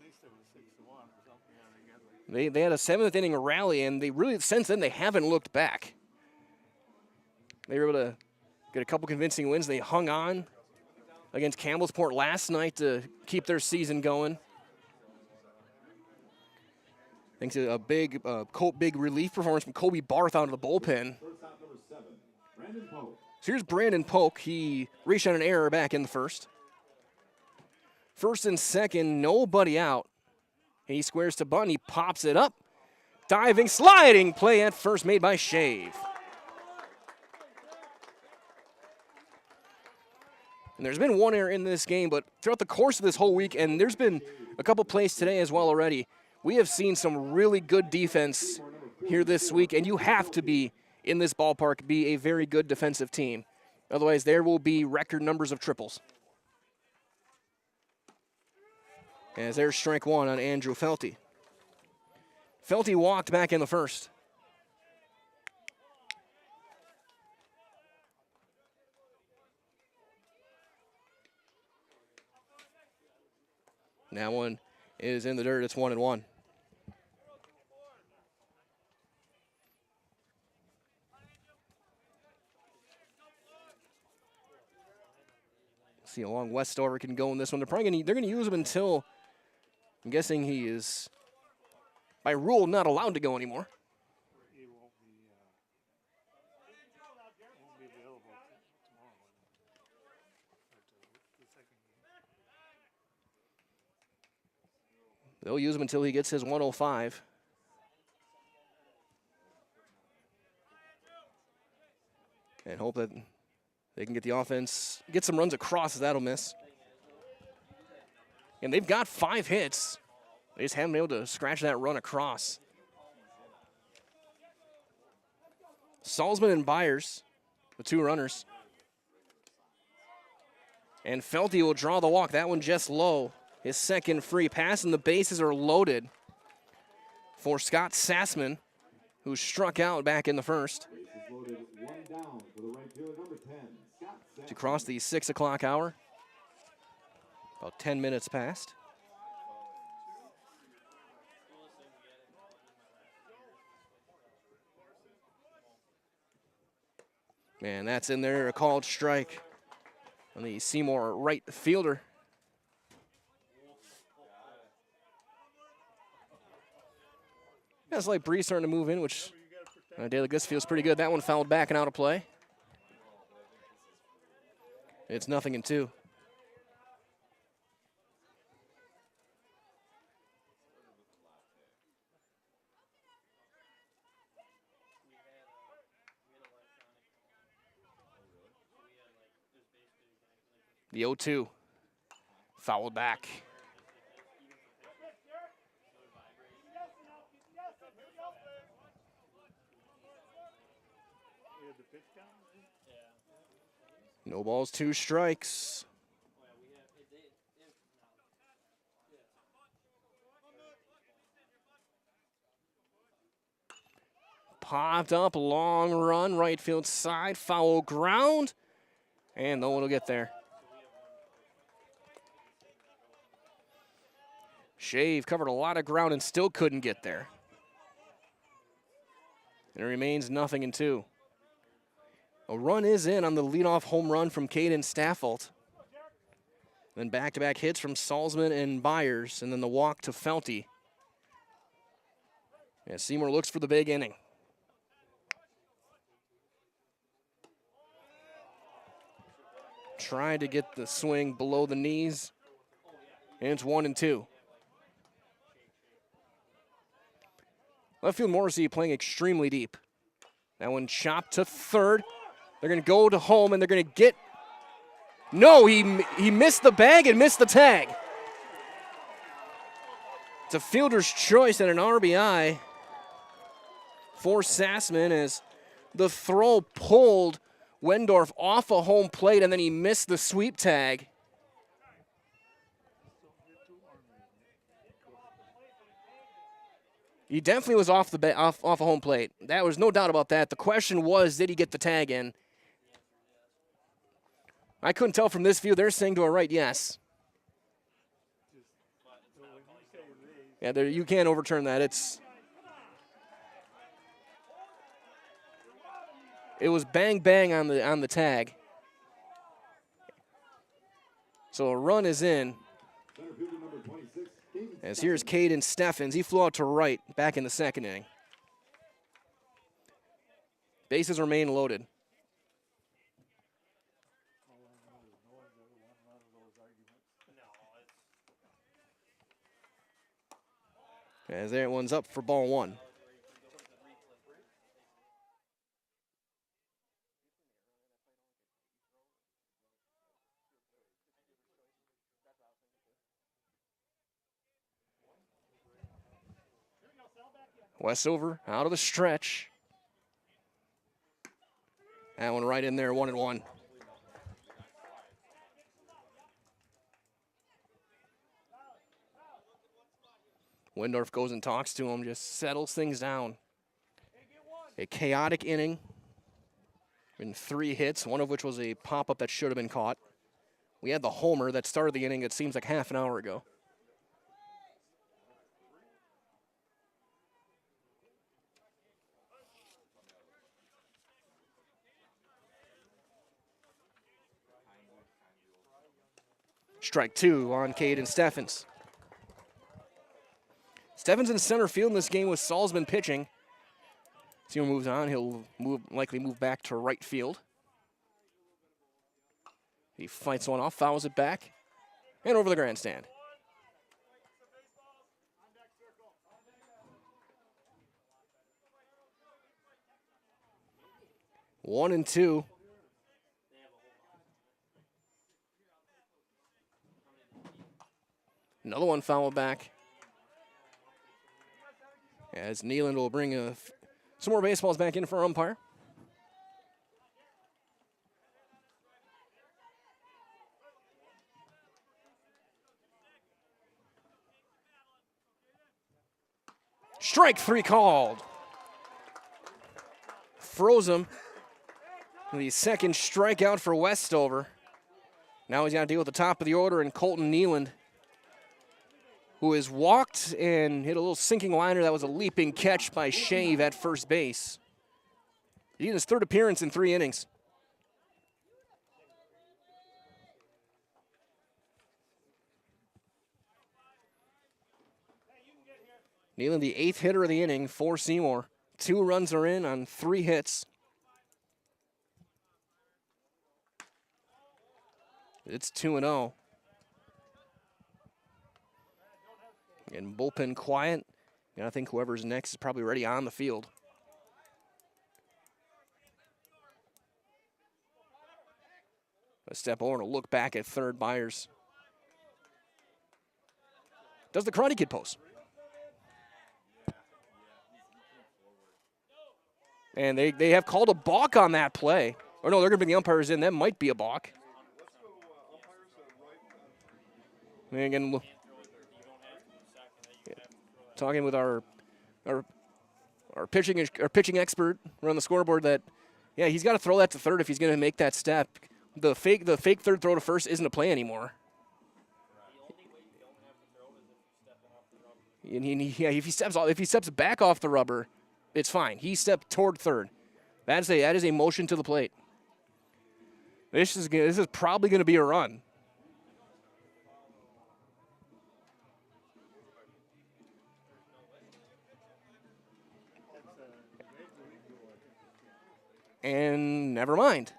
They had a 7th inning rally, and they really, since then, they haven't looked back. They were able to get a couple convincing wins. They hung on against Campbellsport last night to keep their season going. Thanks to a big relief performance from Kobe Barth out of the bullpen. So here's Brandon Polk. He reached on an error back in the first. First and second, nobody out. He squares to bunt. He pops it up. Diving, sliding play at first made by Shave. And there's been one error in this game, but throughout the course of this whole week, and there's been a couple plays today as well already, we have seen some really good defense here this week, and you have to be in this ballpark, be a very good defensive team. Otherwise, there will be record numbers of triples. As there's strike one on Andrew Felty. Felty walked back in the first. That one is in the dirt. It's 1-1. See how long Westover can go in this one. They're going to use him until, I'm guessing he is, by rule, not allowed to go anymore. They'll use him until he gets his 105. And hope that they can get the offense, get some runs across, as that'll miss. And they've got 5 hits. They just haven't been able to scratch that run across. Salzman and Byers with 2 runners. And Felty will draw the walk. That one just low. His second free pass, and the bases are loaded for Scott Sassman, who struck out back in the first. To cross the 6 o'clock hour. About 10 minutes past. Man, that's in there, a called strike on the Seymour right fielder. That's like breeze starting to move in, which on a day like this feels pretty good. That one fouled back and out of play. It's 0-2. The 0-2. Fouled back. No balls, 2 strikes. Popped up, long run, right field side, foul ground, and no one will get there. Shave covered a lot of ground and still couldn't get there. And it remains 0-2. A run is in on the leadoff home run from Caden Staffold. Then back-to-back hits from Salzman and Byers, and then the walk to Felty. Yeah, Seymour looks for the big inning. Tried to get the swing below the knees, and it's 1-2. Left field Morrissey playing extremely deep. That one chopped to third. They're going to go to home, and they're going to get... No, he missed the bag and missed the tag. It's a fielder's choice and an RBI for Sassman as the throw pulled Wendorf off a home plate, and then he missed the sweep tag. He definitely was off a home plate. There was no doubt about that. The question was, did he get the tag in? I couldn't tell from this view. They're saying to our right, yes. Yeah, you can't overturn that. It was bang bang on the tag. So a run is in. As here's Caden Steffens. He flew out to right back in the second inning. Bases remain loaded. As that one's up for ball 1. Westover out of the stretch. That one right in there, 1-1. Wendorf goes and talks to him, just settles things down. A chaotic inning. In 3 hits, one of which was a pop-up that should have been caught. We had the homer that started the inning, it seems like half an hour ago. Strike 2 on Caden Steffens. Steffens in center field in this game with Salzman pitching. Seymour moves on. He'll likely move back to right field. He fights one off, fouls it back, and over the grandstand. One and two. Another one fouled back. As Nealand will bring some more baseballs back in for our umpire. Strike 3 called. Froze him. The second strikeout for Westover. Now he's got to deal with the top of the order and Colton Nealand, who has walked and hit a little sinking liner that was a leaping catch by Shave at first base. He had his 3rd appearance in 3 innings. Nealand, the 8th hitter of the inning for Seymour. 2 runs are in on 3 hits. It's 2-0. And bullpen quiet. And I think whoever's next is probably already on the field. A step over and a look back at third. Byers does the Karate Kid pose. And they have called a balk on that play. Or no, they're going to bring the umpires in. That might be a balk. And again, talking with our pitching expert around the scoreboard that, yeah, he's got to throw that to third if he's going to make that step. The fake third throw to first isn't a play anymore. And if he steps back off the rubber, it's fine. He stepped toward third. That is a motion to the plate. This is probably going to be a run. And never mind.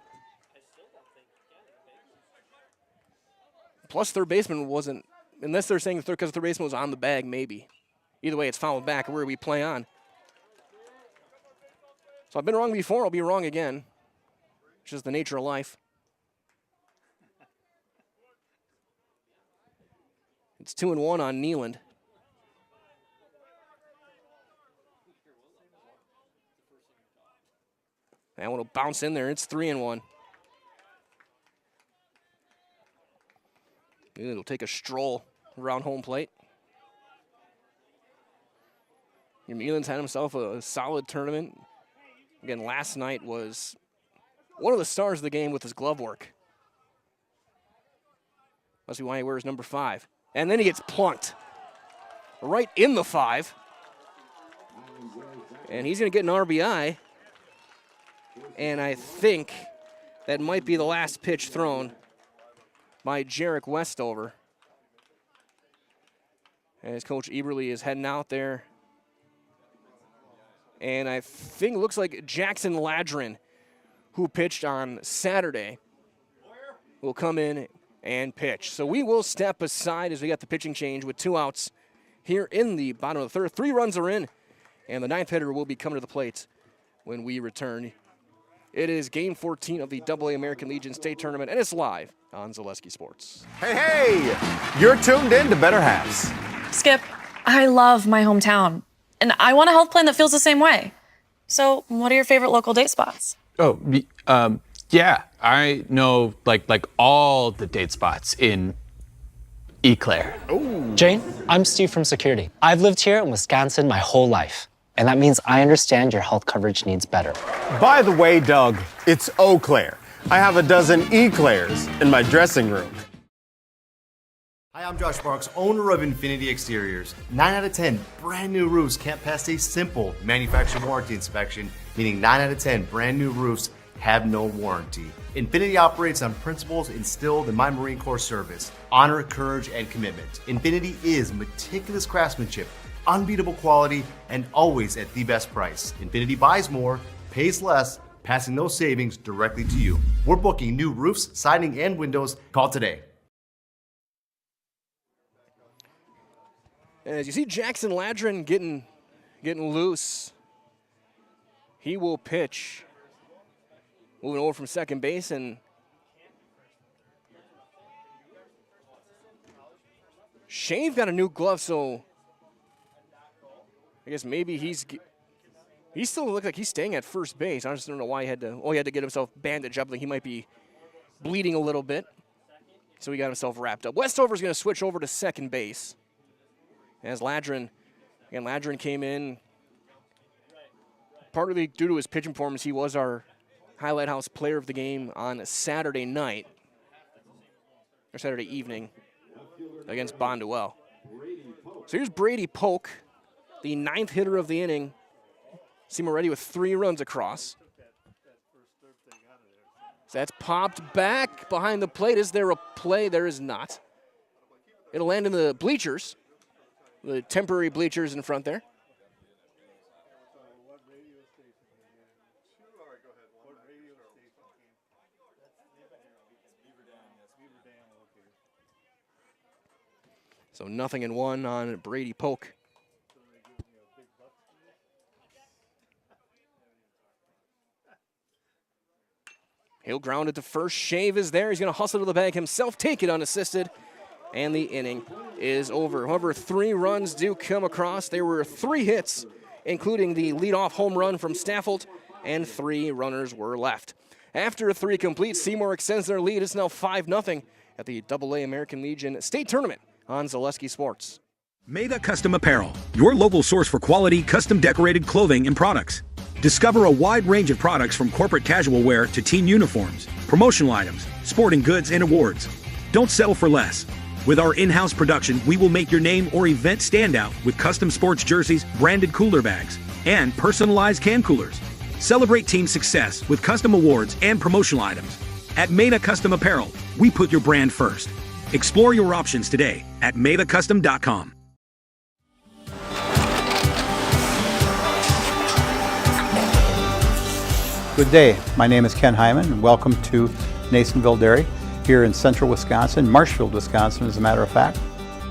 Plus, third baseman wasn't, unless they're saying because third baseman was on the bag, maybe. Either way, it's fouled back. Where we play on. So I've been wrong before. I'll be wrong again. It's just the nature of life. It's 2-1 on Nealand. That one will bounce in there. It's 3-1. It'll take a stroll around home plate. Nealand's had himself a solid tournament. Again, last night was one of the stars of the game with his glove work. Must be why he wears number 5. And then he gets plunked right in the 5. And he's going to get an RBI. And I think that might be the last pitch thrown by Jarek Westover. As Coach Eberly is heading out there. And I think it looks like Jackson Ladrin, who pitched on Saturday, will come in and pitch. So we will step aside as we got the pitching change with 2 outs here in the bottom of the third. 3 runs are in, and the 9th hitter will be coming to the plate when we return. It is Game 14 of the AA American Legion State Tournament, and it's live on Zaleski Sports. Hey, you're tuned in to Better Halves. Skip, I love my hometown, and I want a health plan that feels the same way. So, what are your favorite local date spots? Oh, yeah, I know like all the date spots in Eau Claire. Jane, I'm Steve from security. I've lived here in Wisconsin my whole life, and that means I understand your health coverage needs better. By the way, Doug, it's Eau Claire. I have a dozen Eclairs in my dressing room. Hi, I'm Josh Marks, owner of Infinity Exteriors. 9 out of 10 brand new roofs can't pass a simple manufacturer warranty inspection, meaning 9 out of 10 brand new roofs have no warranty. Infinity operates on principles instilled in my Marine Corps service: honor, courage, and commitment. Infinity is meticulous craftsmanship, unbeatable quality, and always at the best price. Infinity buys more, pays less, passing those savings directly to you. We're booking new roofs, siding, and windows. Call today. As you see Jackson Ladrin getting loose, he will pitch. Moving over from second base, and Shave got a new glove, so I guess maybe he still looks like he's staying at first base. I just don't know why he had to get himself bandaged up. Like he might be bleeding a little bit, so he got himself wrapped up. Westover's going to switch over to second base as Ladrin came in partly due to his pitching performance. He was our Highlight House player of the game on Saturday night, or Saturday evening, against Bonduel. So here's Brady Polk, the 9th hitter of the inning. Seymour ready with 3 runs across. So that's popped back behind the plate. Is there a play? There is not. It'll land in the bleachers, the temporary bleachers in front there. So 0-1 on Brady Polk. He'll ground it to first. Shave is there. He's going to hustle to the bag himself, take it unassisted, and the inning is over. However, 3 runs do come across. There were 3 hits, including the leadoff home run from Staffold, and 3 runners were left. After 3 complete, Seymour extends their lead. It's now 5-0 at the AA American Legion State Tournament on Zaleski Sports. Meda Custom Apparel, your local source for quality, custom decorated clothing and products. Discover a wide range of products from corporate casual wear to team uniforms, promotional items, sporting goods, and awards. Don't settle for less. With our in-house production, we will make your name or event stand out with custom sports jerseys, branded cooler bags, and personalized can coolers. Celebrate team success with custom awards and promotional items. At Meda Custom Apparel, we put your brand first. Explore your options today at medacustom.com. Good day, my name is Ken Hyman and welcome to Nasonville Dairy here in central Wisconsin, Marshfield, Wisconsin as a matter of fact.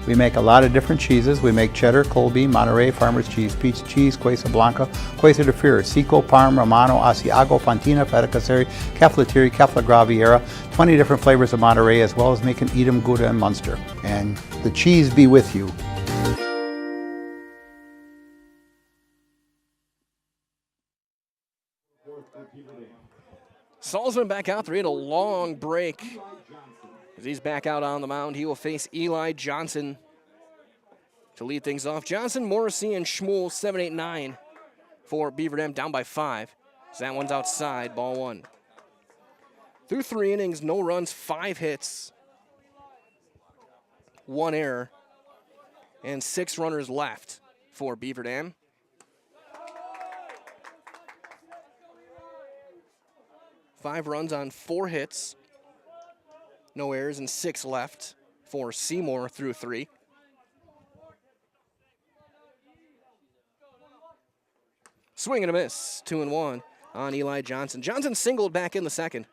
We make a lot of different cheeses. We make cheddar, Colby, Monterey, Farmer's Cheese, Peach Cheese, Quesa Blanca, Quesa de Fear, Seco, Parm, Romano, Asiago, Fontina, Feta Caseri, Caflatiri, Cafla Graviera, 20 different flavors of Monterey, as well as making Edam, Gouda, and Munster. And the cheese be with you. Salzman back out there. He had a long break. As he's back out on the mound, he will face Eli Johnson to lead things off. Johnson, Morrissey, and Schmuel, 7, 8, 9 for Beaver Dam, down by 5. So that one's outside, ball 1. Through 3 innings, no runs, 5 hits, 1 error, and 6 runners left for Beaver Dam. Five runs on 4 hits, no errors, and 6 left for Seymour through 3. Swing and a miss, 2-1 on Eli Johnson. Johnson singled back in the second.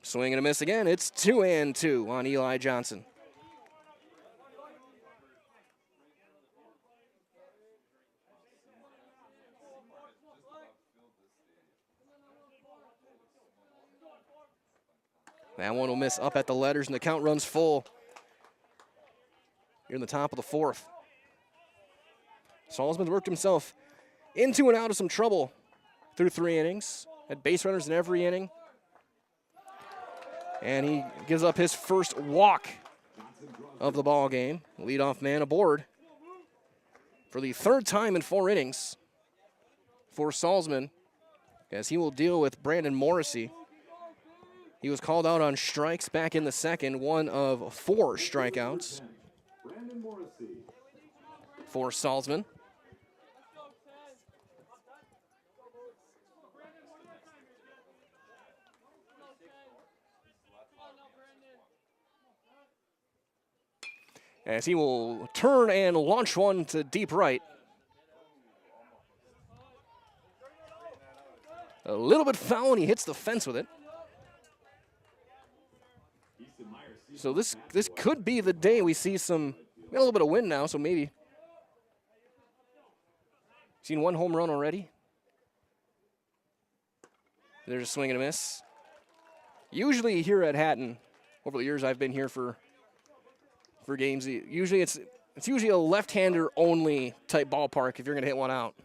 Swing and a miss again. It's 2-2 on Eli Johnson. That one will miss up at the letters, and the count runs full here in the top of the 4th. Salzman worked himself into and out of some trouble through 3 innings. Had base runners in every inning. And he gives up his first walk of the ball game. Leadoff man aboard for the 3rd time in 4 innings for Salzman, as he will deal with Brandon Morrissey. He was called out on strikes back in the second, one of 4 strikeouts for Salzman. As he will turn and launch one to deep right. A little bit foul, and he hits the fence with it. So this could be the day we see some, we got a little bit of wind now, so maybe. Seen 1 home run already. There's a swing and a miss. Usually here at Hatton, over the years I've been here for games, usually it's usually a left-hander only type ballpark if you're gonna hit one out.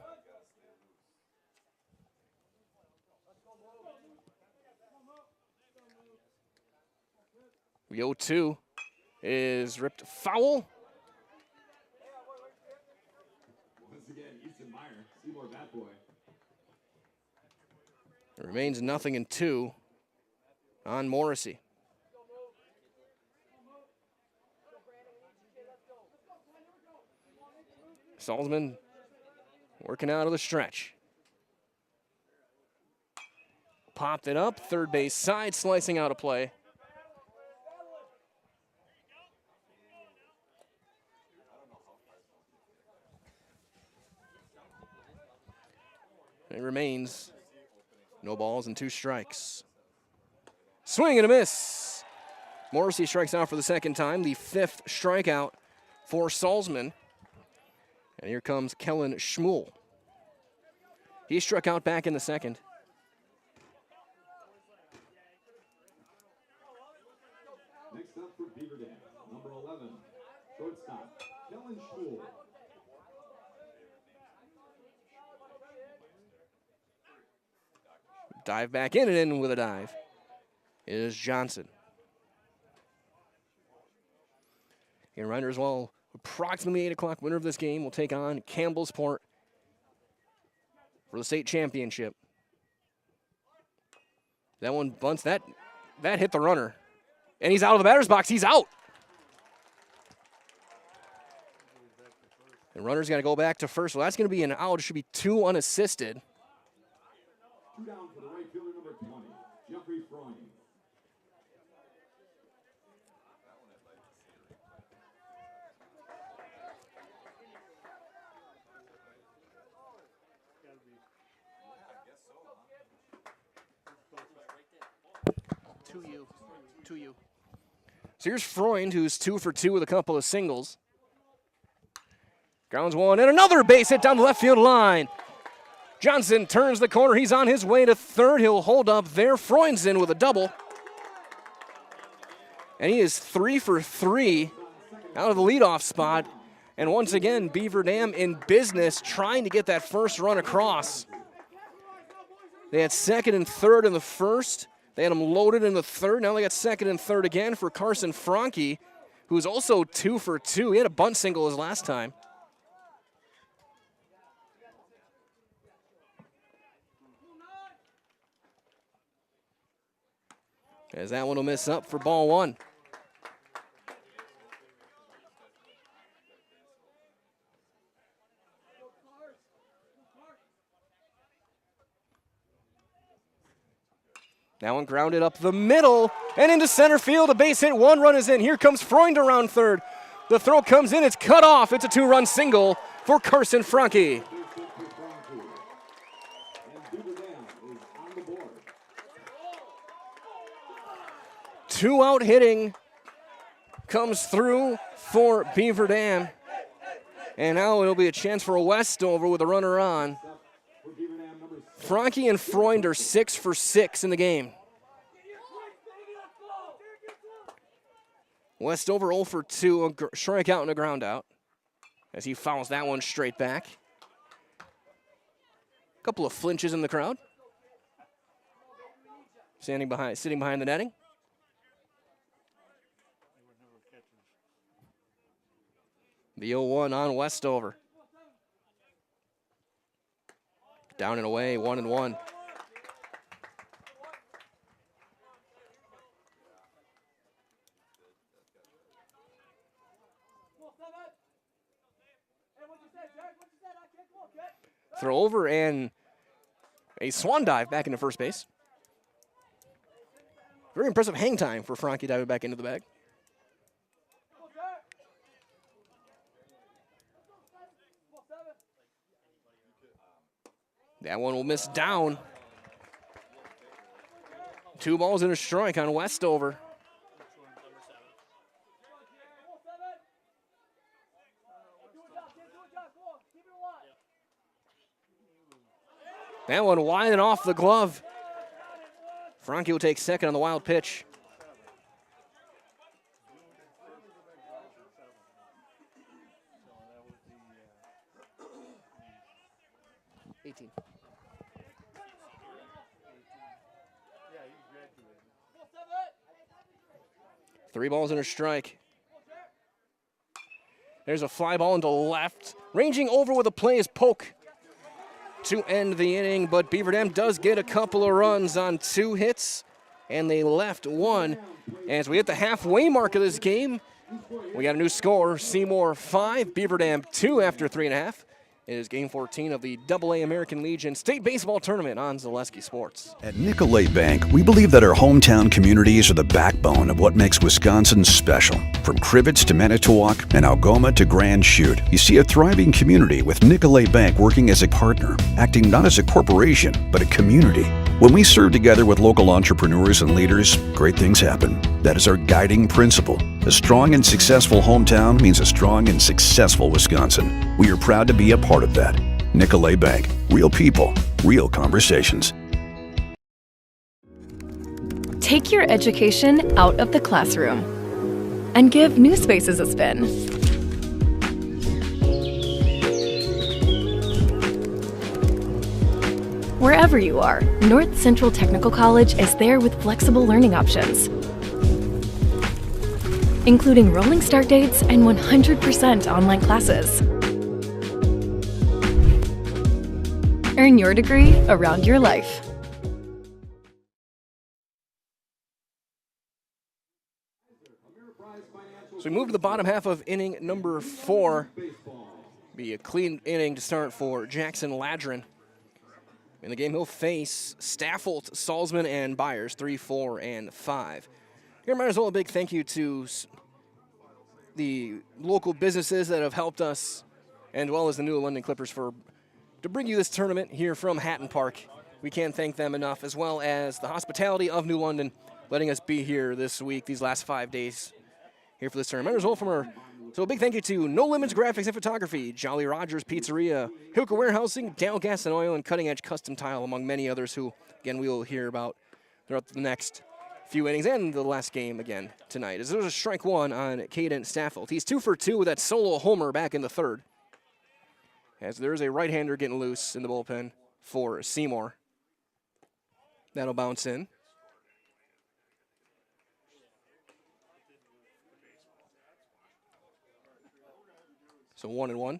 The 0-2 is ripped foul. Once again, Easton Meyer, Seymour bat boy. It remains 0-2 on Morrissey. Salzman working out of the stretch. Popped it up, third base side, slicing out of play. It remains No balls and 2 strikes. Swing and a miss. Morrissey strikes out for the second time, the 5th strikeout for Salzman. And here comes Kellen Schmuel. He struck out back in the second. Next up for Beaver Dam, number 11, shortstop, Kellen Schmuel. Dive back in and in with a dive is Johnson. And Reiner as well, approximately 8 o'clock, winner of this game will take on Campbellsport for the state championship. That one bunts, that hit the runner. And he's out of the batter's box, he's out. The runner's got to go back to first. Well, that's going to be an out. It should be 2 unassisted. 2 down for the right fielder, number 20, Jeffrey Freund. To you. So here's Freund, who's 2 for 2 with a couple of singles. Grounds one and another base hit down the left field line. Johnson turns the corner. He's on his way to third. He'll hold up there. Freund's in with a double. And he is 3 for 3 out of the leadoff spot. And once again, Beaver Dam in business trying to get that first run across. They had second and third in the first. They had him loaded in the third. Now they got second and third again for Carson Franke, who's also 2 for 2. He had a bunt single his last time. As that one will miss up for ball 1. That one grounded up the middle and into center field. A base hit, 1 run is in. Here comes Freund around third. The throw comes in, it's cut off. It's a 2-run single for Carson Franke. Two-out hitting comes through for Beaver Dam. And now it'll be a chance for a Westover with a runner on. Franke and Freund are 6 for 6 in the game. Westover 0 for 2, a strikeout and a ground out as he fouls that one straight back. A couple of flinches in the crowd. Sitting behind the netting. The 0-1 on Westover. Down and away, 1-1. Throw over and a swan dive back into first base. Very impressive hang time for Franke diving back into the bag. That one will miss down. 2 balls and a strike on Westover. That one wide and off the glove. Franke will take second on the wild pitch. Three balls and a strike. There's a fly ball into left. Ranging over with a play is Polk to end the inning, but Beaver Dam does get a couple of runs on 2 hits, and they left 1. As we hit the halfway mark of this game, we got a new score. Seymour 5, Beaver Dam 2 after 3.5. It is game 14 of the AA American Legion State Baseball Tournament on Zaleski Sports. At Nicolay Bank, we believe that our hometown communities are the backbone of what makes Wisconsin special. From Crivets to Manitowoc and Algoma to Grand Chute, you see a thriving community with Nicolay Bank working as a partner, acting not as a corporation, but a community. When we serve together with local entrepreneurs and leaders, great things happen. That is our guiding principle. A strong and successful hometown means a strong and successful Wisconsin. We are proud to be a part of that. Nicolay Bank. Real people, real conversations. Take your education out of the classroom and give new spaces a spin. Wherever you are, North Central Technical College is there with flexible learning options, including rolling start dates and 100% online classes. Earn your degree around your life. So we move to the bottom half of inning number 4. Be a clean inning to start for Jackson Ladrin. In the game, he'll face Staffold, Salzman, and Byers, 3, 4, and 5. Here, might as well a big thank you to the local businesses that have helped us, and as well as the New London Clippers to bring you this tournament here from Hatton Park. We can't thank them enough, as well as the hospitality of New London, letting us be here this week, these last 5 days here for this tournament. As well so a big thank you to No Limits Graphics and Photography, Jolly Rogers Pizzeria, Hilker Warehousing, Dow Gas and Oil, and Cutting Edge Custom Tile, among many others who, again, we will hear about throughout the next few innings and the last game again tonight. As there's a strike 1 on Caden Staffold. He's 2 for 2 with that solo homer back in the 3rd. As there's a right-hander getting loose in the bullpen for Seymour. That'll bounce in. So 1-1.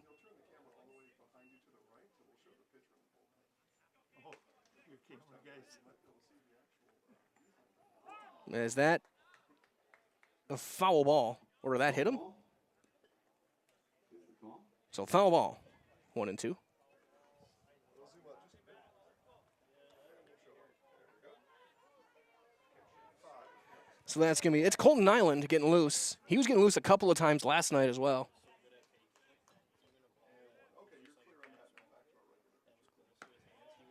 Is that a foul ball? Or did that hit him? So foul ball. 1-2. So that's going to be, it's Colton Nyland getting loose. He was getting loose a couple of times last night as well.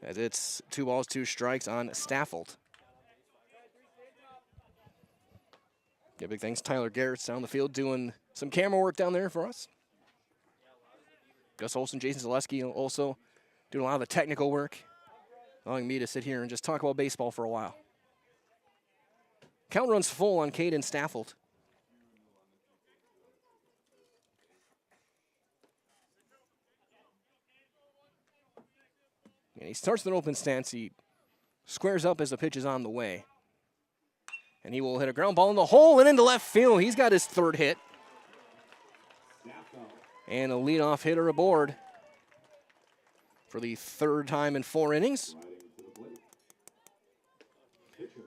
As it's 2 balls, 2 strikes on Staffold. Yeah, big thanks. Tyler Garrett's down the field doing some camera work down there for us. Gus Olson, Jason Zaleski also doing a lot of the technical work, allowing me to sit here and just talk about baseball for a while. Count runs full on Caden Staffold. And he starts with an open stance. He squares up as the pitch is on the way. And he will hit a ground ball in the hole and into left field. He's got his 3rd hit. And a leadoff hitter aboard for the 3rd time in 4 innings.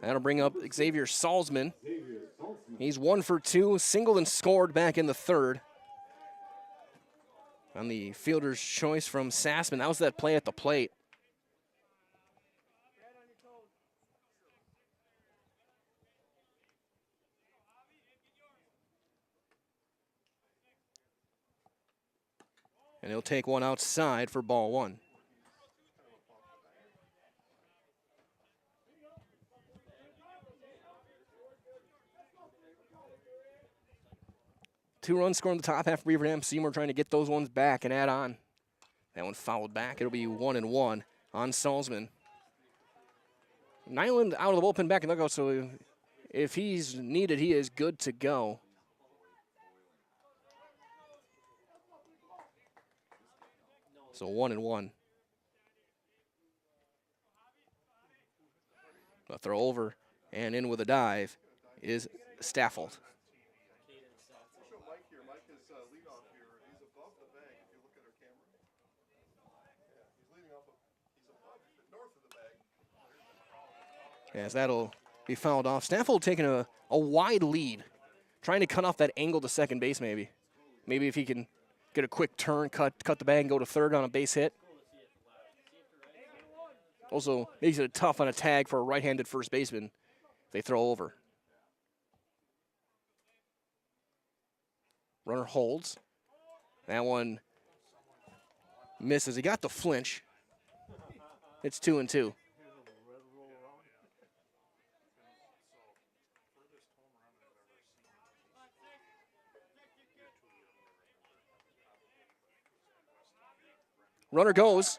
That'll bring up Xavier Salzman. He's 1 for 2, singled and scored back in the 3rd. On the fielder's choice from Sassman. That was that play at the plate. And he'll take one outside for ball 1. Two runs scored in the top half for Beaver Dam. Seymour trying to get those ones back and add on. That one fouled back. It'll be 1-1 on Salzman. Nyland out of the bullpen back in the dugout, so if he's needed, he is good to go. So 1-1. A throw over and in with a dive is Staffold. As that'll be fouled off. Staffold taking a wide lead, trying to cut off that angle to second base maybe. Maybe if he can get a quick turn, cut the bag, and go to third on a base hit. Also makes it tough on a tag for a right-handed first baseman if they throw over. Runner holds. That one misses. He got the flinch. It's 2-2. Runner goes.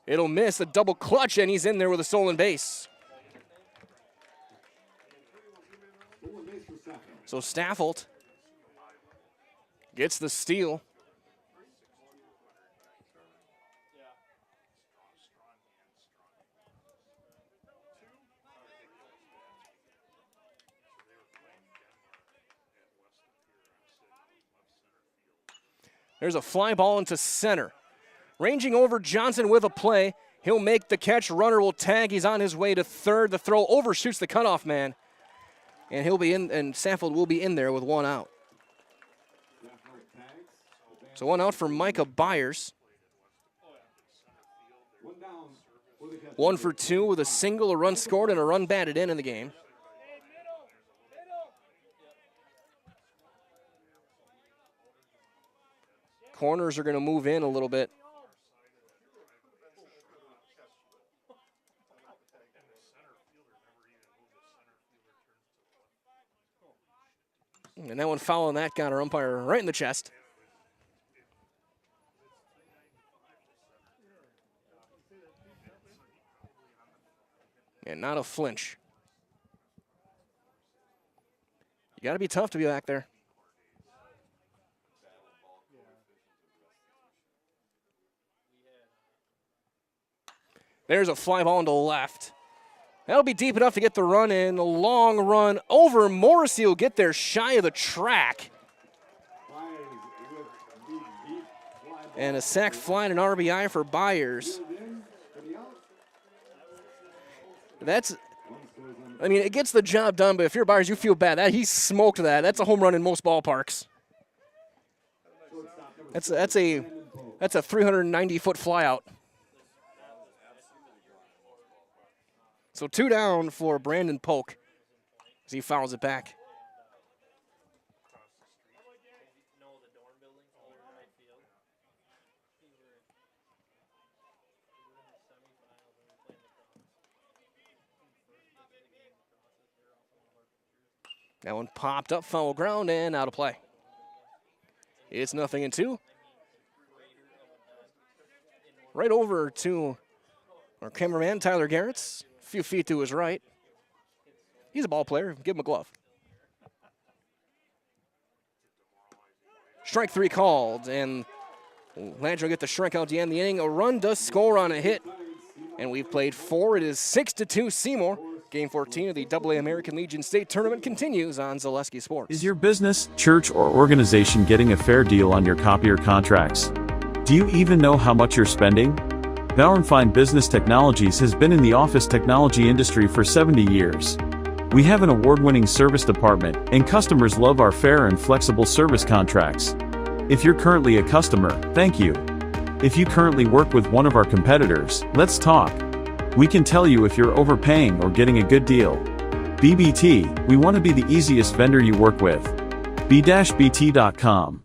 It'll miss a double clutch, and he's in there with a stolen base. So Staffold gets the steal. There's a fly ball into center. Ranging over Johnson with a play. He'll make the catch. Runner will tag. He's on his way to third. The throw overshoots the cutoff man. And he'll be in, and Staffold will be in there with one out. So one out for Micah Byers. 1 for 2 with a single, a run scored, and a run batted in the game. Corners are going to move in a little bit. And that one fouling that got our umpire right in the chest. And not a flinch. You got to be tough to be back there. There's a fly ball into left. That'll be deep enough to get the run in. A long run over. Morrissey will get there shy of the track. And a sack fly and an RBI for Byers. I mean, it gets the job done, but if you're Byers, you feel bad. He smoked that. That's a home run in most ballparks. That's a 390-foot flyout. So 2 down for Brandon Polk as he fouls it back. That one popped up, foul ground, and out of play. It's 0-2. Right over to our cameraman, Tyler Garrett's. A few feet to his right. He's a ball player. Give him a glove. Strike 3 called, and Landry will get the strike out at the end of the inning. A run does score on a hit, and we've played 4. It is 6-2 Seymour. Game 14 of the AA American Legion State Tournament continues on Zaleski Sports. Is your business, church, or organization getting a fair deal on your copier contracts? Do you even know how much you're spending? Bauer & Fine Business Technologies has been in the office technology industry for 70 years. We have an award-winning service department, and customers love our fair and flexible service contracts. If you're currently a customer, thank you. If you currently work with one of our competitors, let's talk. We can tell you if you're overpaying or getting a good deal. BBT, we want to be the easiest vendor you work with. b-bt.com.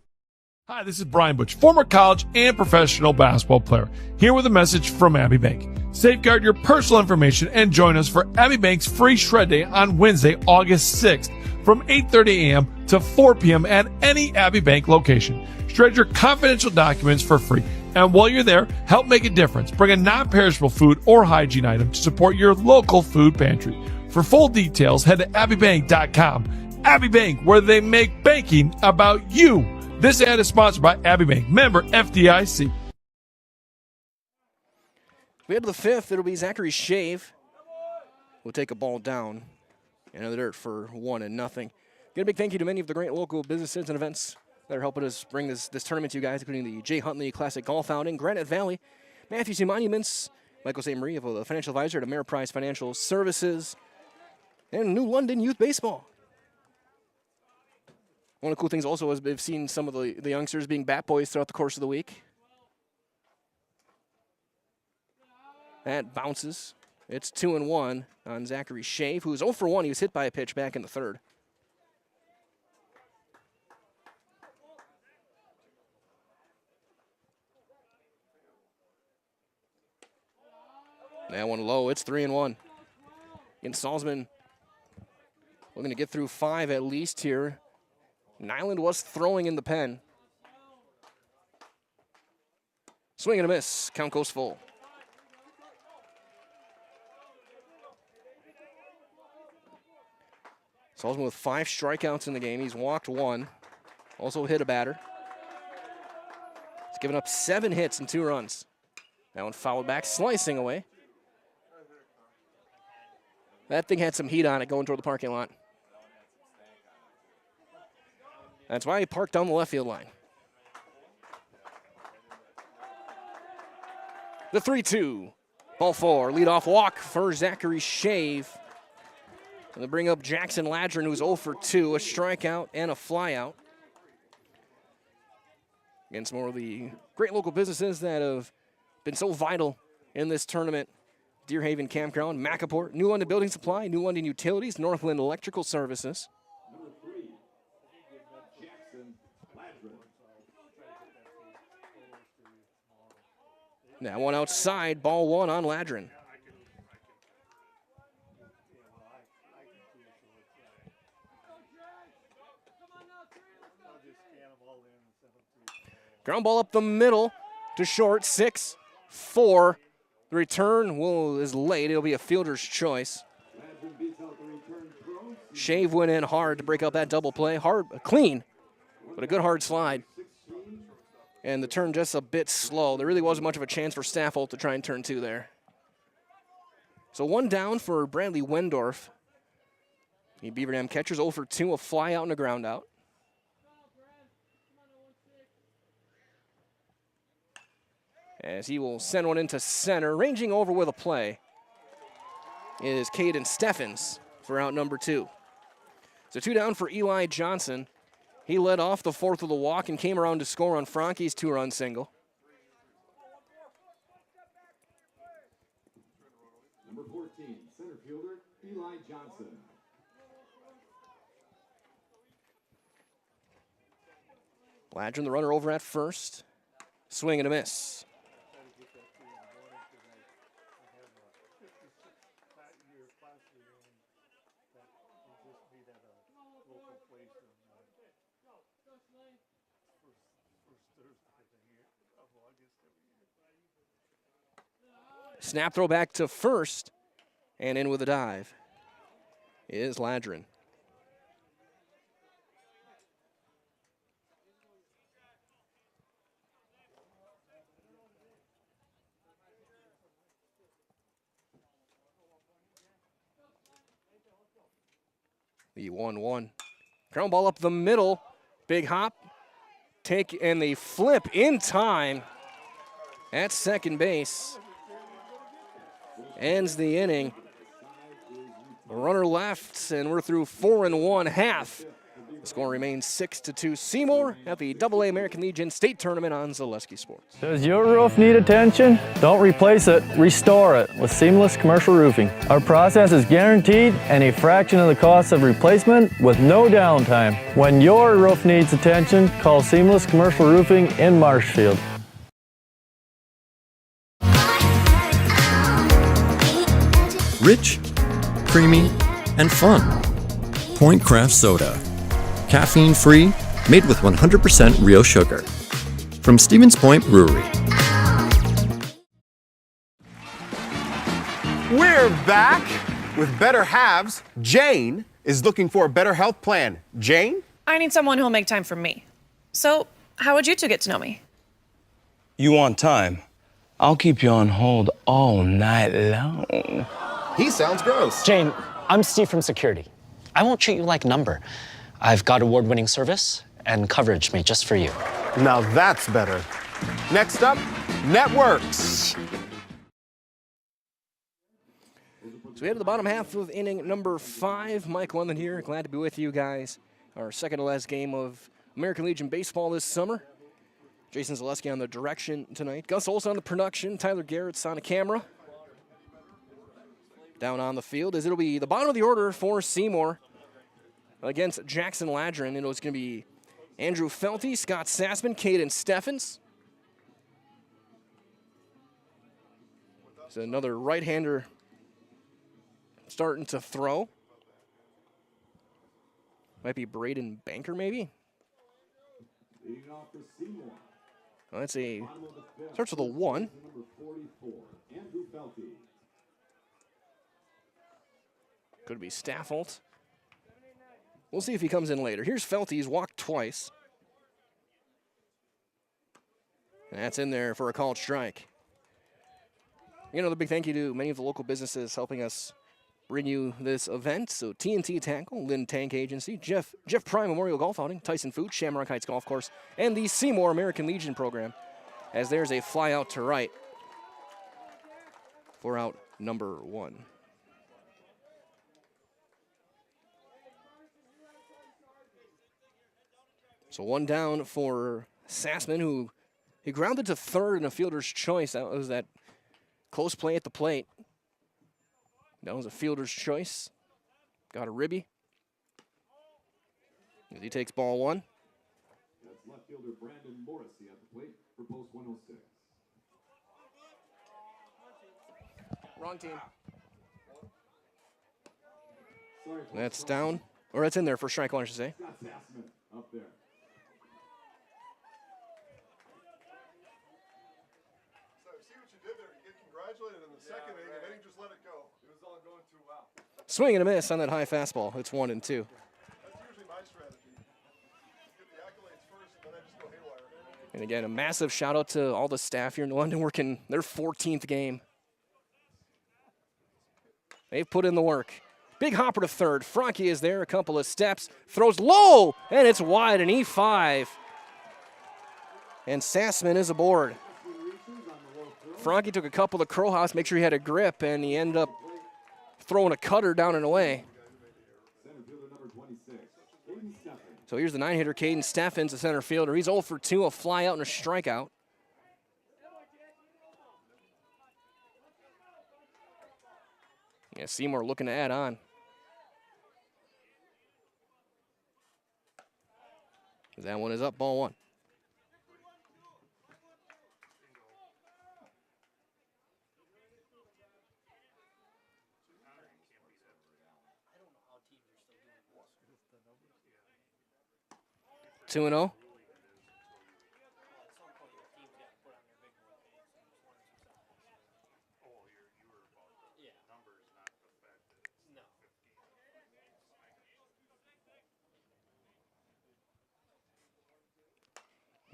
Hi, this is Brian Butch, former college and professional basketball player, here with a message from Abbey Bank. Safeguard your personal information and join us for Abbey Bank's free shred day on Wednesday, August 6th from 8:30 a.m. to 4 p.m. at any Abbey Bank location. Shred your confidential documents for free. And while you're there, help make a difference. Bring a non-perishable food or hygiene item to support your local food pantry. For full details, head to abbeybank.com. Abbey Bank, where they make banking about you. This ad is sponsored by Abbey Bank, member FDIC. We head to the 5th. It'll be Zachary Shave. We'll take a ball down into the dirt for 1-0. Get a big thank you to many of the great local businesses and events that are helping us bring this tournament to you guys, including the Jay Huntley Classic Golf Outing, Granite Valley, Matthew C. Monuments, Michael St. Marie, the financial advisor at Ameriprise Financial Services, and New London Youth Baseball. One of the cool things also is we've seen some of the youngsters being bat boys throughout the course of the week. That bounces. It's 2-1 on Zachary Shave, who's 0 for 1. He was hit by a pitch back in the 3rd. That one low. It's 3-1. In Salzman, looking to get through 5 at least here. Nyland was throwing in the pen. Swing and a miss. Count goes full. Salzman with 5 strikeouts in the game. He's walked 1. Also hit a batter. He's given up 7 hits and 2 runs. That one fouled back, slicing away. That thing had some heat on it going toward the parking lot. That's why he parked down the left field line. The 3-2. Ball 4. Leadoff walk for Zachary Shave. And they bring up Jackson Ladron, who's 0 for 2, a strikeout and a flyout. Again, some more of the great local businesses that have been so vital in this tournament. Deerhaven Campground, Macaport, New London Building Supply, New London Utilities, Northland Electrical Services. That one outside, ball 1 on Ladron. Ground ball up the middle to short, 6-4. The return is late. It'll be a fielder's choice. Shave went in hard to break up that double play. Hard, clean, but a good hard slide. And the turn just a bit slow. There really wasn't much of a chance for Staffold to try and turn 2 there. So 1 down for Bradley Wendorf. The Beaver Dam catcher's 0 for 2, a fly out and a ground out. As he will send one into center. Ranging over with a play is Caden Steffens for out number 2. So 2 down for Eli Johnson. He led off the 4th with a walk and came around to score on Franke's 2-run single. Number 14, center fielder Eli Johnson. Ladron, the runner over at first. Swing and a miss. Snap throw back to first, and in with a dive is Ladron. The 1-1. Ground ball up the middle. Big hop. Take and the flip in time at second base. Ends the inning. A runner left, and we're through 4 1/2. The score remains 6-2. Seymour at the AA American Legion State Tournament on Zaleski Sports. Does your roof need attention? Don't replace it, restore it with Seamless Commercial Roofing. Our process is guaranteed and a fraction of the cost of replacement with no downtime. When your roof needs attention, call Seamless Commercial Roofing in Marshfield. Rich, creamy, and fun. Point Craft Soda. Caffeine-free, made with 100% real sugar. From Stevens Point Brewery. We're back with better halves. Jane is looking for a better health plan. Jane? I need someone who'll make time for me. So, how would you 2 get to know me? You want time? I'll keep you on hold all night long. He sounds gross. Jane, I'm Steve from security. I won't treat you like number. I've got award-winning service and coverage made just for you. Now that's better. Next up, networks. So we head to the bottom half of inning number 5. Mike London here. Glad to be with you guys. Our second to last game of American Legion baseball this summer. Jason Zaleski on the direction tonight. Gus Olson on the production. Tyler Garrett's on the camera. Down on the field as it'll be the bottom of the order for Seymour against Jackson Ladron. It was going to be Andrew Felty, Scott Sassman, Caden Steffens. So another right-hander starting to throw. Might be Braden Banker, maybe. Leading off for Seymour, Well, that's starts with a 1. Could be Staffold. We'll see if he comes in later. Here's Felty. He's walked twice. And that's in there for a called strike. The big thank you to many of the local businesses helping us bring you this event. So TNT Tackle, Lynn Tank Agency, Jeff Prime Memorial Golf Outing, Tyson Food, Shamrock Heights Golf Course, and the Seymour American Legion program, as there's a fly out to right for out number 1. So 1 down for Sassman, who he grounded to third in a fielder's choice. That was that close play at the plate. That was a fielder's choice. Got a ribby. As he takes ball 1. That's left fielder Brandon Morrissey at the plate for post 106. Wrong team. That's down, or that's in there for strike 1, I should say. That's Sassman up there. Swing and a miss on that high fastball. It's 1 and 2. That's usually my strategy. Get the accolades first, and then I just go haywire. And again, a massive shout out to all the staff here in London working their 14th game. They've put in the work. Big hopper to third. Franke is there, a couple of steps, throws low, and it's wide, an E5. And Sassman is aboard. Franke took a couple of crow hops, make sure he had a grip, and he ended up throwing a cutter down and away. So here's the 9-hitter, Caden Steffens, the center fielder. He's 0 for 2, a fly out and a strikeout. Yeah, Seymour looking to add on. That one is up, ball 1. Two and 0.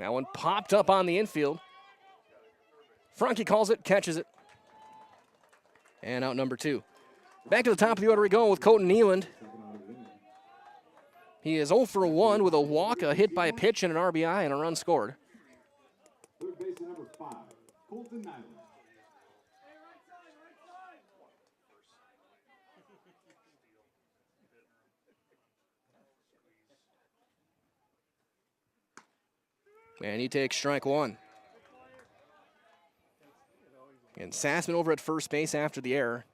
That one popped up on the infield. Franke calls it, catches it. And out number 2. Back to the top of the order we go with Colton Nealand. He is 0 for 1 with a walk, a hit by a pitch, and an RBI, and a run scored. Third baseman number 5, Colton Nyland. And he takes strike 1. And Sassman over at first base after the error.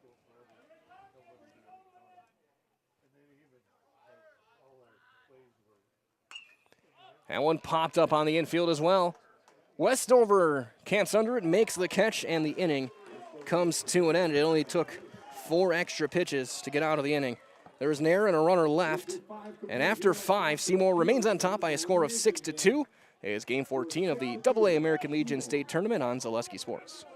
That one popped up on the infield as well. Westover camps under it, makes the catch, and the inning comes to an end. It only took 4 extra pitches to get out of the inning. There was an error and a runner left. And after 5, Seymour remains on top by a score of 6-2. It is game 14 of the AA American Legion State Tournament on Zaleski Sports.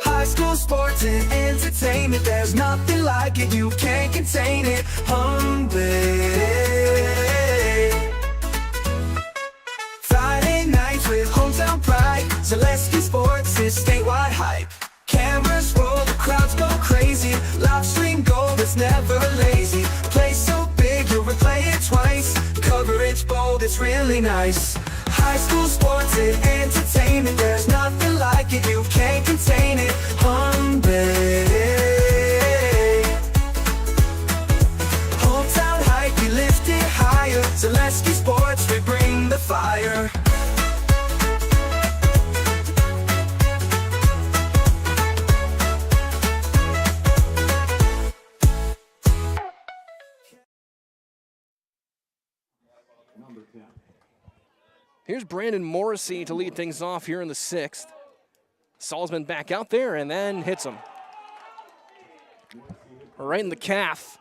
High school sports and entertainment, there's nothing like it, you can't contain it. Hungry. Friday nights with hometown pride, Zaleski Sports is statewide hype. Cameras roll, the crowds go crazy, live stream gold, it's never lazy. Play so big, you'll replay it twice, coverage bold, it's really nice. High school sports and entertainment, there's nothing like it, you can't contain it. Hungry. Hometown hype, we lift it higher, Zaleski Sports, we bring the fire. Here's Brandon Morrissey to lead things off here in the 6th. Salzman back out there and then hits him. Right in the calf.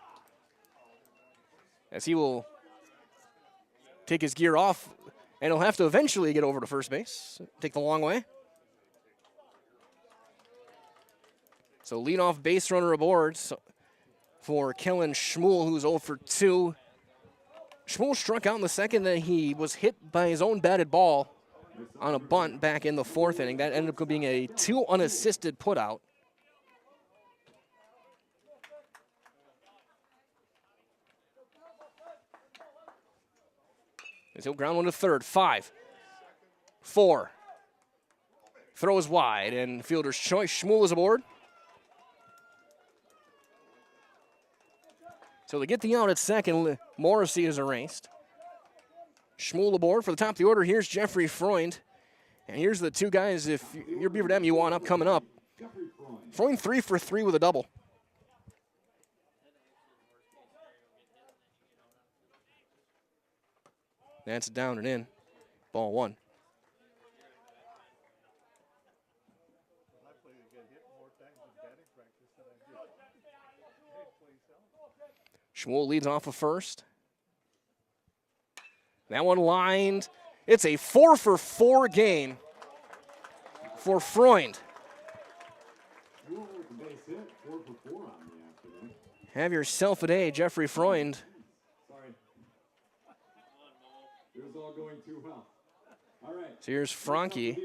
as he will take his gear off, and he'll have to eventually get over to first base, take the long way. So leadoff base runner aboard for Kellen Schmuel, who's 0 for 2. Schmuel struck out in the second, then he was hit by his own batted ball on a bunt back in the 4th inning. That ended up being a 2 unassisted putout. As he'll ground one to third. 5, 4. Throws wide, and fielder's choice. Schmuel is aboard. So they get the out at second. Morrissey is erased. Schmuel aboard for the top of the order. Here's Jeffrey Freund. And here's the two guys, if you're Beaver Dam, you want up coming up. Freund 3 for 3 with a double. That's down and in. Ball 1. Schmuel leads off of first. That one lined. It's a 4 for 4 game for Freund. Have yourself a day, Jeffrey Freund. So here's Frankie.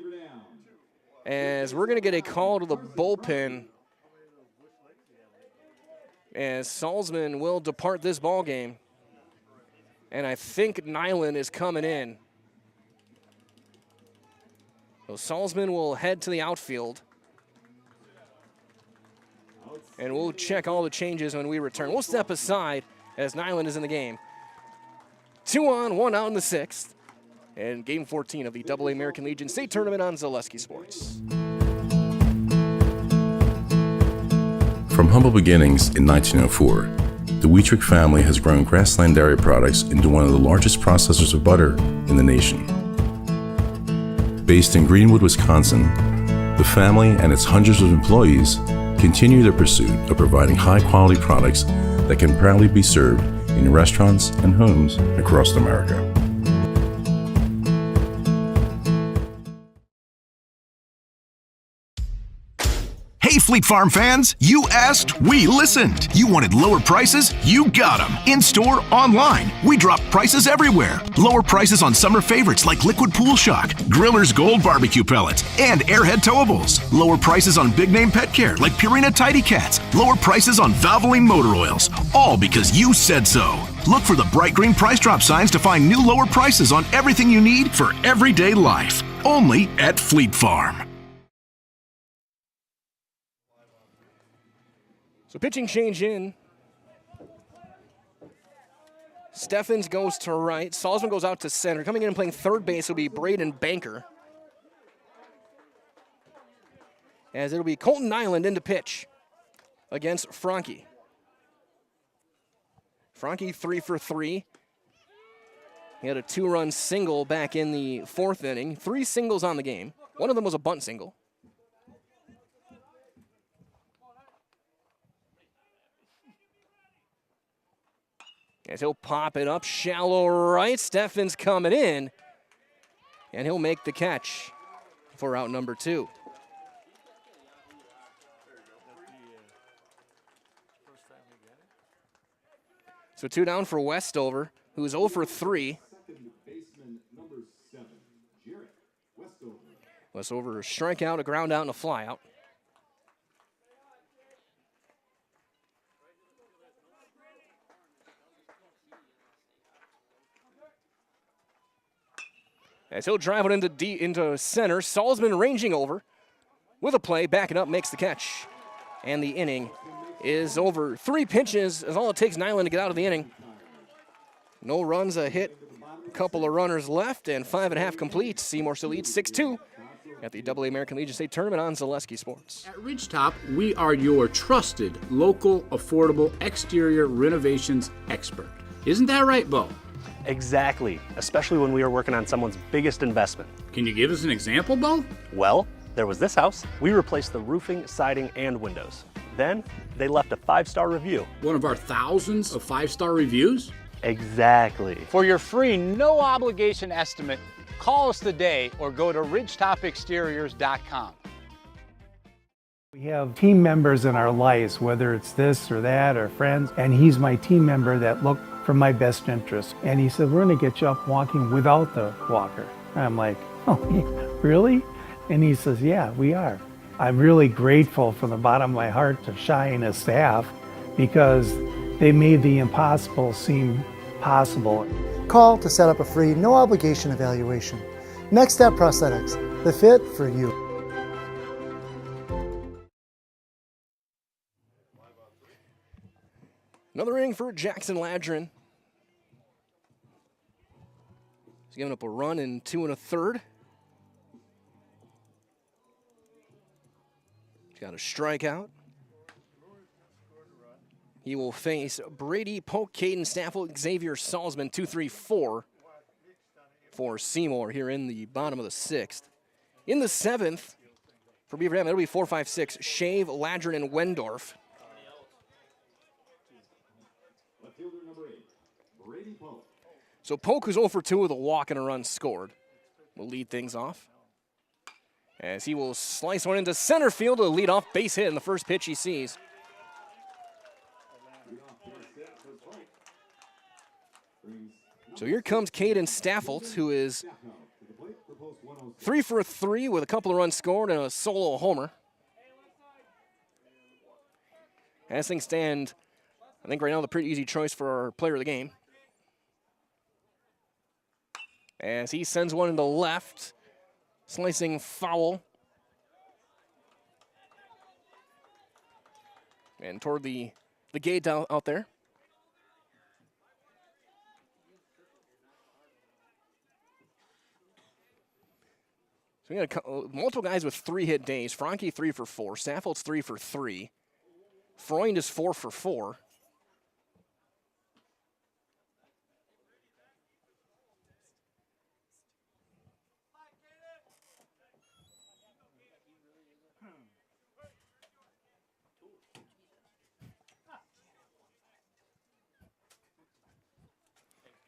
As we're going to get a call to the bullpen, as Salzman will depart this ball game. And I think Nyland is coming in. So Salzman will head to the outfield. And we'll check all the changes when we return. We'll step aside as Nyland is in the game. 2 on, 1 out in the 6th. And game 14 of the AA American Legion State Tournament on Zaleski Sports. From humble beginnings in 1904, the Wheatrick family has grown Grassland Dairy Products into one of the largest processors of butter in the nation. Based in Greenwood, Wisconsin, the family and its hundreds of employees continue their pursuit of providing high-quality products that can proudly be served in restaurants and homes across America. Hey Fleet Farm fans, you asked, we listened. You wanted lower prices? You got them. In-store, online. We drop prices everywhere. Lower prices on summer favorites like Liquid Pool Shock, Griller's Gold Barbecue Pellets, and Airhead Towables. Lower prices on big name pet care like Purina Tidy Cats. Lower prices on Valvoline motor oils. All because you said so. Look for the bright green price drop signs to find new lower prices on everything you need for everyday life. Only at Fleet Farm. So pitching change in. Steffens goes to right. Salzman goes out to center. Coming in and playing third base will be Braden Banker. As it'll be Colton Nyland in to pitch against Frankie. Frankie 3 for 3. He had a 2-run single back in the 4th inning. 3 singles on the game. One of them was a bunt single. As he'll pop it up, shallow right. Steffens coming in, and he'll make the catch for out number 2. So 2 down for Westover, who's 0 for 3. Westover, a strikeout, a ground out, and a fly out. As he'll drive it into center, Salzman ranging over with a play, backing up, makes the catch. And the inning is over. 3 pitches is all it takes Nyland to get out of the inning. No runs, a hit, a couple of runners left, and 5.5 complete. Seymour still leads 6-2 at the AA American Legion State Tournament on Zaleski Sports. At Ridgetop, we are your trusted, local, affordable exterior renovations expert. Isn't that right, Bo? Exactly, especially when we are working on someone's biggest investment. Can you give us an example, Bo? Well, there was this house. We replaced the roofing, siding, and windows. Then, they left a 5-star review. One of our thousands of 5-star reviews? Exactly. For your free, no obligation estimate, call us today or go to ridgetopexteriors.com. We have team members in our lives, whether it's this or that or friends, and he's my team member that look for my best interest. And he said, we're gonna get you up walking without the walker. And I'm like, oh, really? And he says, yeah, we are. I'm really grateful from the bottom of my heart to Shai and his staff because they made the impossible seem possible. Call to set up a free, no obligation evaluation. Next Step Prosthetics, the fit for you. Another inning for Jackson Ladrin. He's giving up a run in 2 1/3. He's got a strikeout. He will face Brady Polk, Caden Staffel, Xavier Salzman, 2-3-4 for Seymour here in the bottom of the 6th. In the 7th, for Beaver Dam, it'll be 4-5-6, Shave, Ladrin, and Wendorf. So Polk, who's 0 for 2 with a walk and a run scored, will lead things off. As he will slice one into center field to lead off base hit in the first pitch he sees. So here comes Caden Staffelt, who is 3 for 3 with a couple of runs scored and a solo homer. As things stand, I think right now the pretty easy choice for our player of the game. As he sends one into left, slicing foul. And toward the gate out there. So we got multiple guys with 3-hit days. Franke 3 for 4. Staffelt's 3 for 3. Freund is 4 for 4.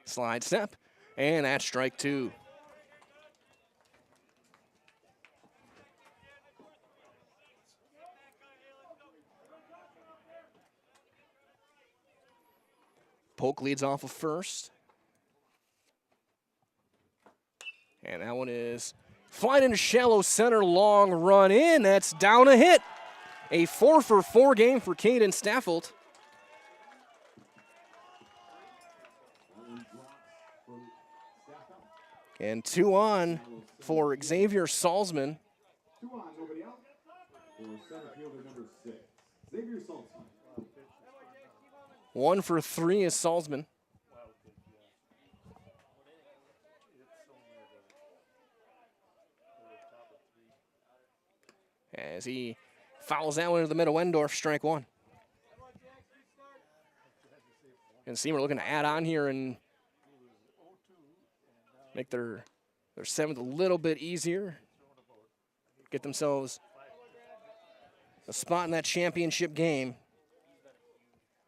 Slide step, and that's strike 2. Polk leads off of first. And that one is flying into shallow center, long run in. That's down a hit. A 4 for 4 game for Caden Staffelt. And 2 on for Xavier Salzman. 2 on, nobody out. For center fielder number 6, Xavier Salzman. 1 for 3 is Salzman. As he fouls that one into the middle, Wendorf, strike 1. And Seymour looking to add on here and make their 7th a little bit easier. Get themselves a spot in that championship game.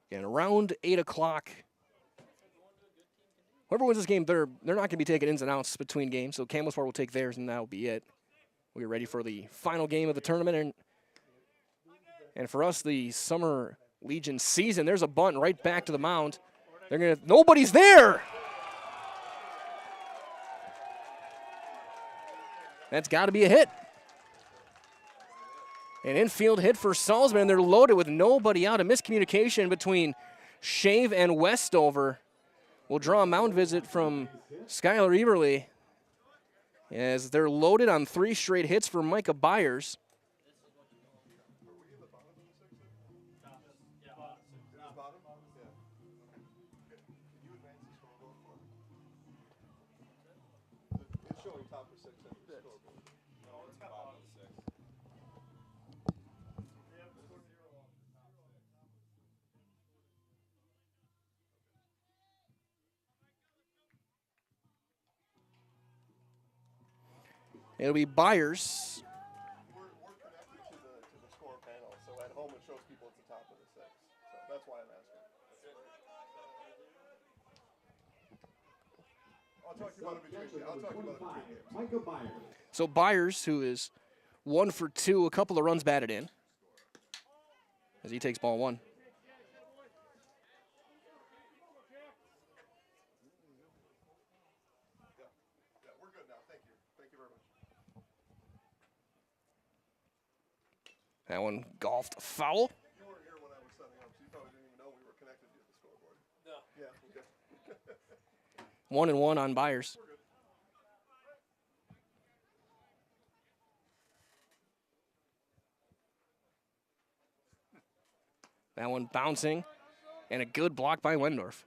And around 8 o'clock, whoever wins this game, they're not going to be taking ins and outs between games. So Campbellsport will take theirs, and that'll be it. We'll get ready for the final game of the tournament. And for us, the Summer Legion season, there's a bunt right back to the mound. Nobody's there. That's got to be a hit. An infield hit for Salzman. They're loaded with nobody out. A miscommunication between Shave and Westover. We'll draw a mound visit from Skylar Eberly as they're loaded on 3 straight hits for Micah Byers. It'll be Byers. We're connected to the score panel, so at home it shows people at the top of the 6. So that's why I'm asking. I'll talk to you about it between games. Micah Byers. So Byers, who is 1 for 2, a couple of runs batted in, as he takes ball 1. Yeah, we're good now. Thank you. Thank you very much. That one golfed foul. You weren't here when I was setting up, so you probably didn't even know we were connected to the scoreboard. No. Yeah, okay. 1-1 on Byers. That one bouncing, and a good block by Wendorf.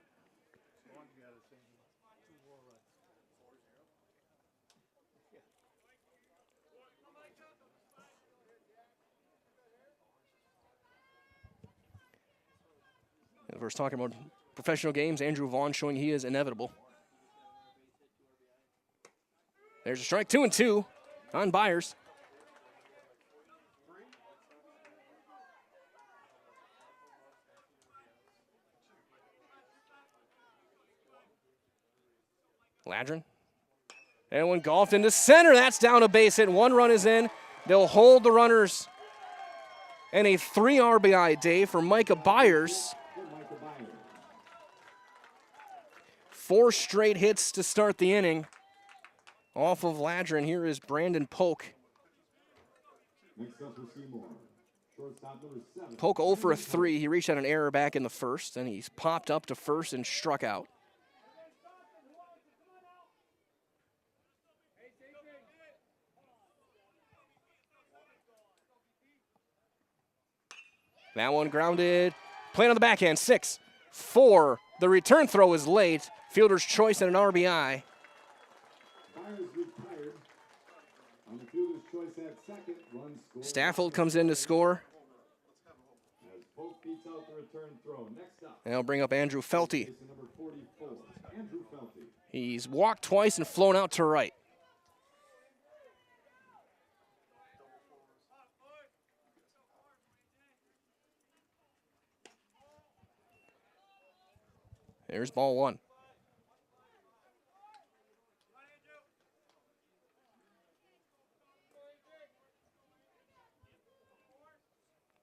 If we're talking about professional games, Andrew Vaughn showing he is inevitable. There's a strike, 2-2 on Byers. Ladrin. And one golfed into center. That's down a base hit. 1 run is in. They'll hold the runners. And a 3 RBI day for Micah Byers. 4 straight hits to start the inning. Off of Ladrin, here is Brandon Polk. Next up for Seymour. Shortstop number 7. Polk 0 for 3. He reached out an error back in the first, and he's popped up to first and struck out. That one grounded. Playing on the backhand. 6-4. The return throw is late. Fielder's choice and an RBI. Byers retired. On the fielder's choice at second. Run scored. Staffold comes in to score. As Polk beats out the return throw. Next up. And they'll bring up Andrew Felty. Number 44. Andrew Felty. He's walked twice and flown out to right. There's ball 1.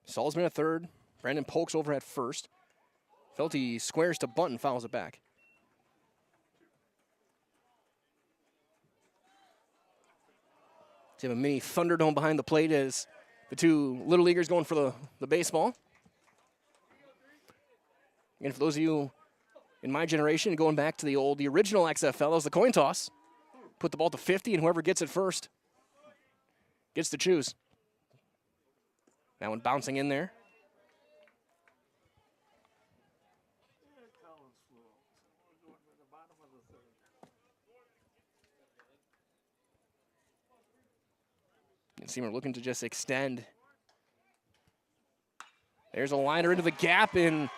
Salzman at third. Brandon Polk's over at first. Felty squares to bunt and fouls it back. So you have a mini Thunderdome behind the plate as the 2 Little Leaguers going for the baseball. And for those of you in my generation, going back to the original XFL, that was the coin toss. Put the ball to 50, and whoever gets it first gets to choose. That one bouncing in there. And Seymour looking to just extend. There's a liner into the gap in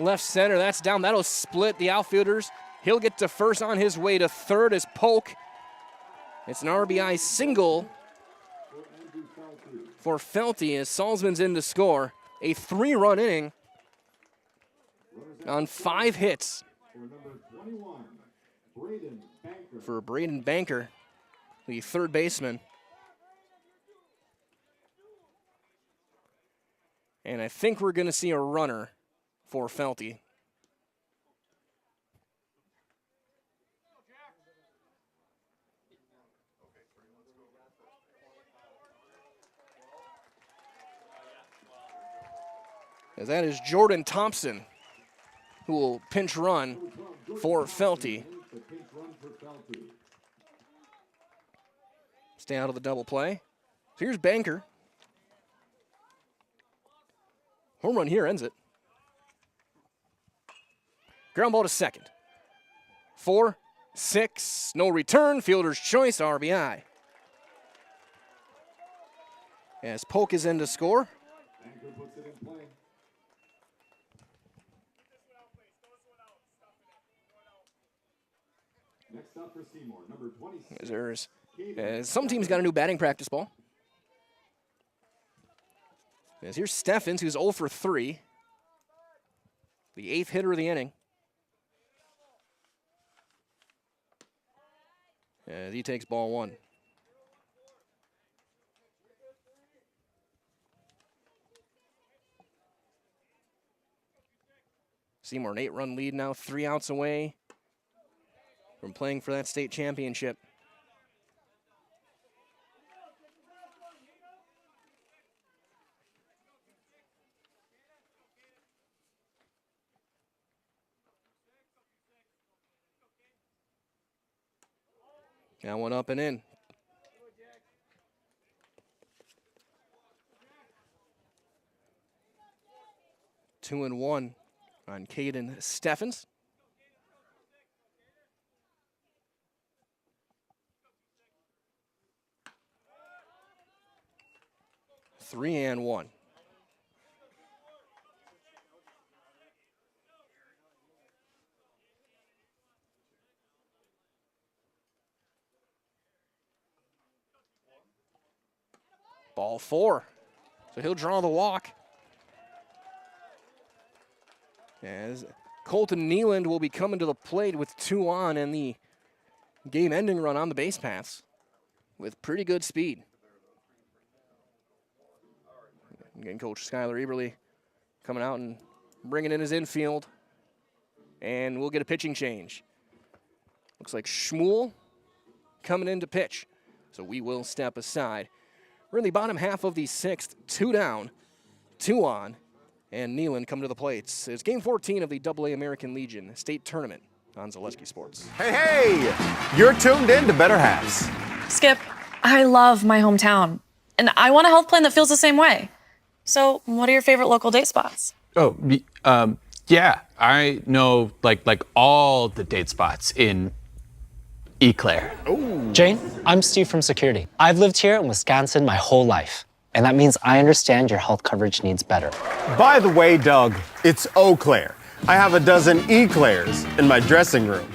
left center. That's down. That'll split the outfielders. He'll get to first on his way to third as Polk. It's an RBI single for Felty as Salzman's in to score. A 3-run inning on 5 hits for Braden Banker, the third baseman. And I think we're going to see a runner for Felty. As that is Jordan Thompson, who will pinch run for Felty. Stay out of the double play. So here's Banker. Home run here ends it. Ground ball to second. 4, 6, no return. Fielder's choice, RBI. As Polk is in to score. Banker puts it in play. Next up for Seymour, number 26. Some teams got a new batting practice ball. As here's Steffens, who's 0 for 3. The 8th hitter of the inning. as he takes ball one. Seymour, an 8-run lead now, 3 outs away from playing for that state championship. That one up and in. Two and one on Caden Steffens. Three and one. Ball 4. So he'll draw the walk. As Colton Nealand will be coming to the plate with 2 on and the game-ending run on the base paths with pretty good speed. Again, Coach Skylar Eberly coming out and bringing in his infield. And we'll get a pitching change. Looks like Schmuel coming in to pitch. So we will step aside. We're in the bottom half of the 6th. 2 down, 2 on. And Nealand come to the plates. It's game 14 of the AA American Legion State Tournament on Zaleski Sports. Hey, you're tuned in to Better Halves. Skip, I love my hometown, and I want a health plan that feels the same way. So what are your favorite local date spots? Oh, yeah, I know like all the date spots in Eau Claire. Jane, I'm Steve from security. I've lived here in Wisconsin my whole life, and that means I understand your health coverage needs better. By the way, Doug, it's Eau Claire. I have a dozen Eclairs in my dressing room.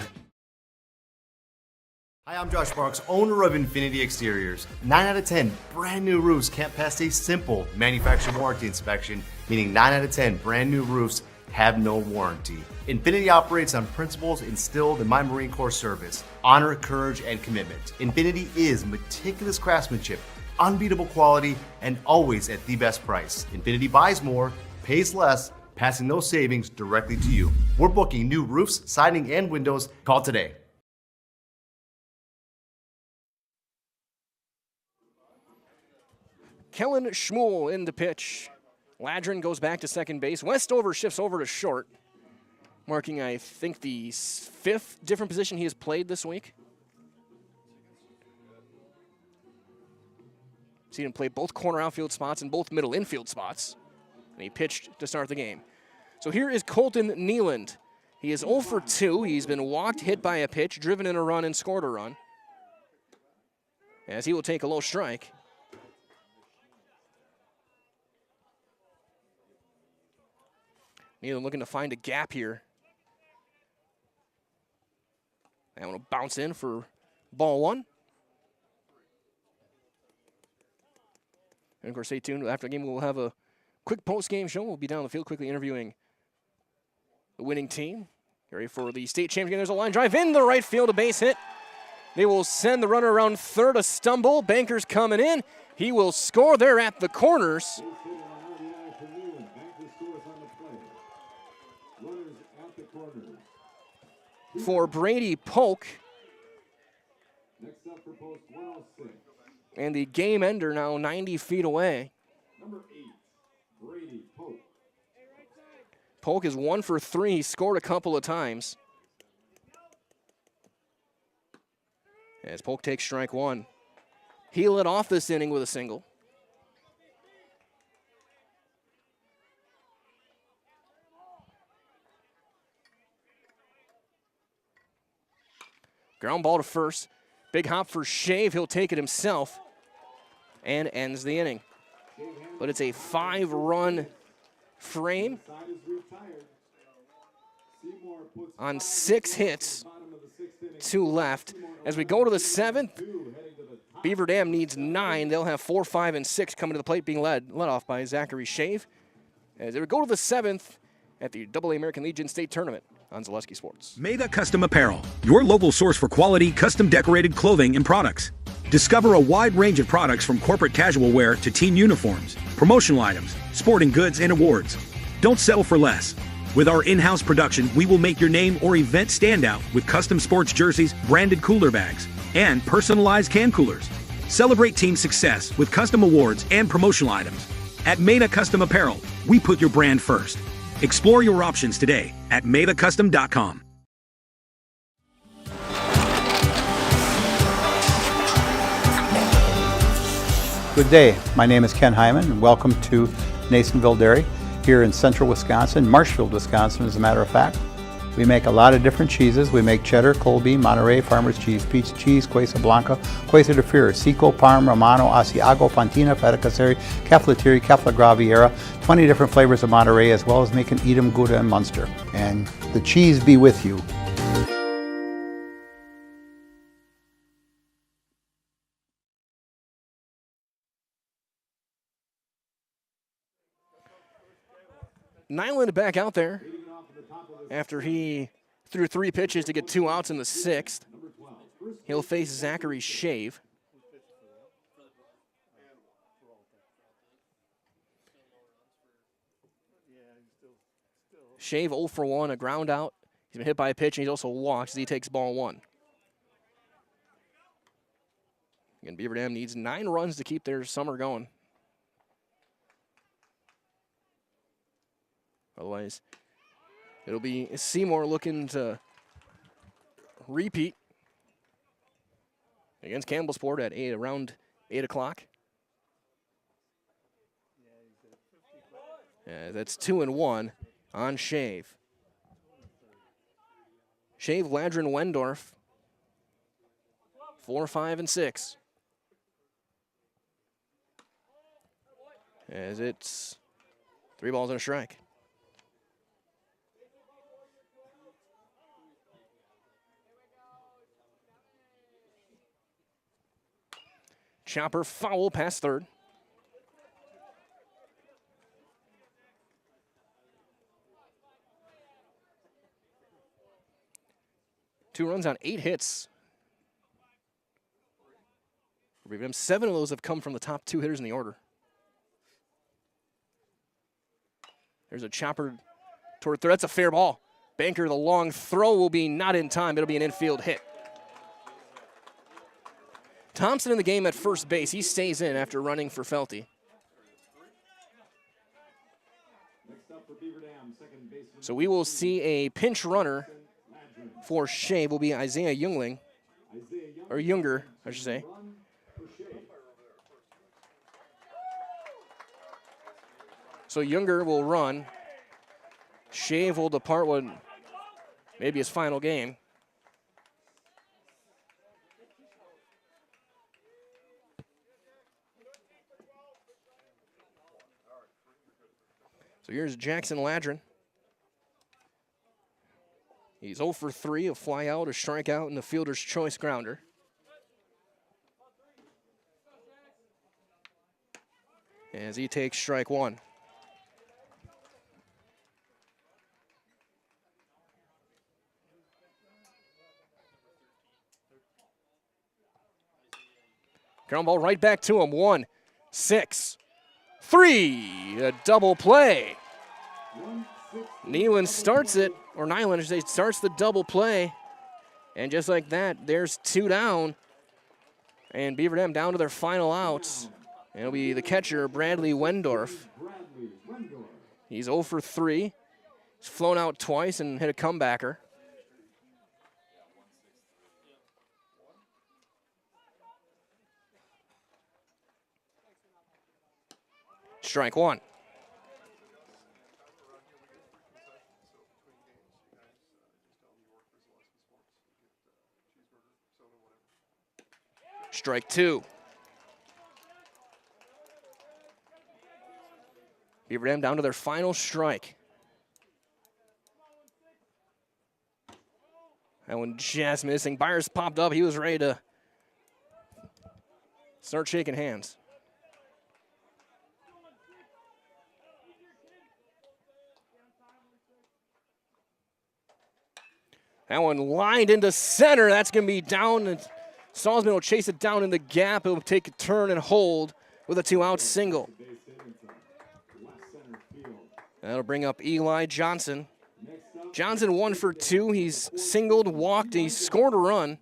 Hi, I'm Josh Marks, owner of Infinity Exteriors. 9 out of 10 brand new roofs can't pass a simple manufacturer warranty inspection, meaning 9 out of 10 brand new roofs have no warranty. Infinity operates on principles instilled in my Marine Corps service: honor, courage, and commitment. Infinity is meticulous craftsmanship, unbeatable quality, and always at the best price. Infinity buys more, pays less, passing those savings directly to you. We're booking new roofs, siding, and windows. Call today. Kellen Schmuel in the pitch. Ladrin goes back to second base. Westover shifts over to short, marking, I think, the 5th different position he has played this week. Seen him play both corner outfield spots and both middle infield spots. And he pitched to start the game. So here is Colton Nealand. He is 0 for 2. He's been walked, hit by a pitch, driven in a run, and scored a run. As he will take a low strike. Nealand looking to find a gap here. That one will bounce in for ball 1. And of course, stay tuned. After the game, we'll have a quick post-game show. We'll be down the field quickly interviewing the winning team. Ready for the state championship. There's a line drive in the right field, a base hit. They will send the runner around third, a stumble. Banker's coming in. He will score there at the corners. For Brady Polk. Next up for post 106. And the game ender now 90 feet away. Number 8, Brady Polk. Polk is 1 for 3. He scored a couple of times. As Polk takes strike 1. He led off this inning with a single. Ground ball to first. Big hop for Shave. He'll take it himself and ends the inning. But it's a 5-run frame on 6 hits, 2 left. As we go to the 7th, Beaver Dam needs 9. They'll have 4, 5, and 6 coming to the plate, being led off by Zachary Shave. As they would go to the 7th at the AA American Legion State Tournament on Zaleski Sports. Mega Custom Apparel, your local source for quality, custom decorated clothing and products. Discover a wide range of products from corporate casual wear to team uniforms, promotional items, sporting goods, and awards. Don't settle for less. With our in-house production, we will make your name or event stand out with custom sports jerseys, branded cooler bags, and personalized can coolers. Celebrate team success with custom awards and promotional items. At Meta Custom Apparel, we put your brand first. Explore your options today at metacustom.com. Good day. My name is Ken Hyman, and welcome to Nasonville Dairy here in central Wisconsin, Marshfield, Wisconsin, as a matter of fact. We make a lot of different cheeses. We make cheddar, Colby, Monterey, Farmer's Cheese, Pizza Cheese, Quesa Blanca, Quesa de Fear, Seco, Parm, Romano, Asiago, Fontina, Feta Caseri, Caflateri, Cafla Graviera, 20 different flavors of Monterey, as well as making Edam, Gouda, and Munster. And the cheese be with you. Nyland back out there after he threw 3 pitches to get 2 outs in the 6th. He'll face Zachary Shave. Shave 0 for 1, a ground out. He's been hit by a pitch, and he's also walked as he takes ball 1. Again, Beaver Dam needs 9 runs to keep their summer going. Otherwise, it'll be Seymour looking to repeat against Campbellsport at around 8 o'clock. That's 2-1 on Shave. Shave, Ladrin, Wendorf, 4, 5, and 6. As it's 3 balls and a strike. Chopper foul past third. Two runs on 8 hits. 7 of those have come from the top 2 hitters in the order. There's a chopper toward third. That's a fair ball. Banker, the long throw will be not in time. It'll be an infield hit. Thompson in the game at first base. He stays in after running for Felty. So we will see a pinch runner for Shea. Will be Isaiah Youngling, or Younger, I should say. So Younger will run. Shave will depart with maybe his final game. So here's Jackson Ladrin. He's 0 for 3, a fly out, a strikeout, and the fielder's choice grounder. As he takes strike 1. Ground ball right back to him. 1, 6, 3. A double play. Nyland starts it, or Nyland, I should say, starts the double play. And just like that, there's 2 down. And Beaver Dam down to their final outs. And it'll be the catcher, Bradley Wendorf. He's 0 for 3. He's flown out twice and hit a comebacker. Strike 1. Strike 2. Beaver Dam down to their final strike. That one just missing. Byers popped up. He was ready to start shaking hands. That one lined into center. That's going to be down. And Salzman will chase it down in the gap. He'll take a turn and hold with a 2-out single. That'll bring up Eli Johnson. Johnson 1 for 2. He's singled, walked, and he scored a run.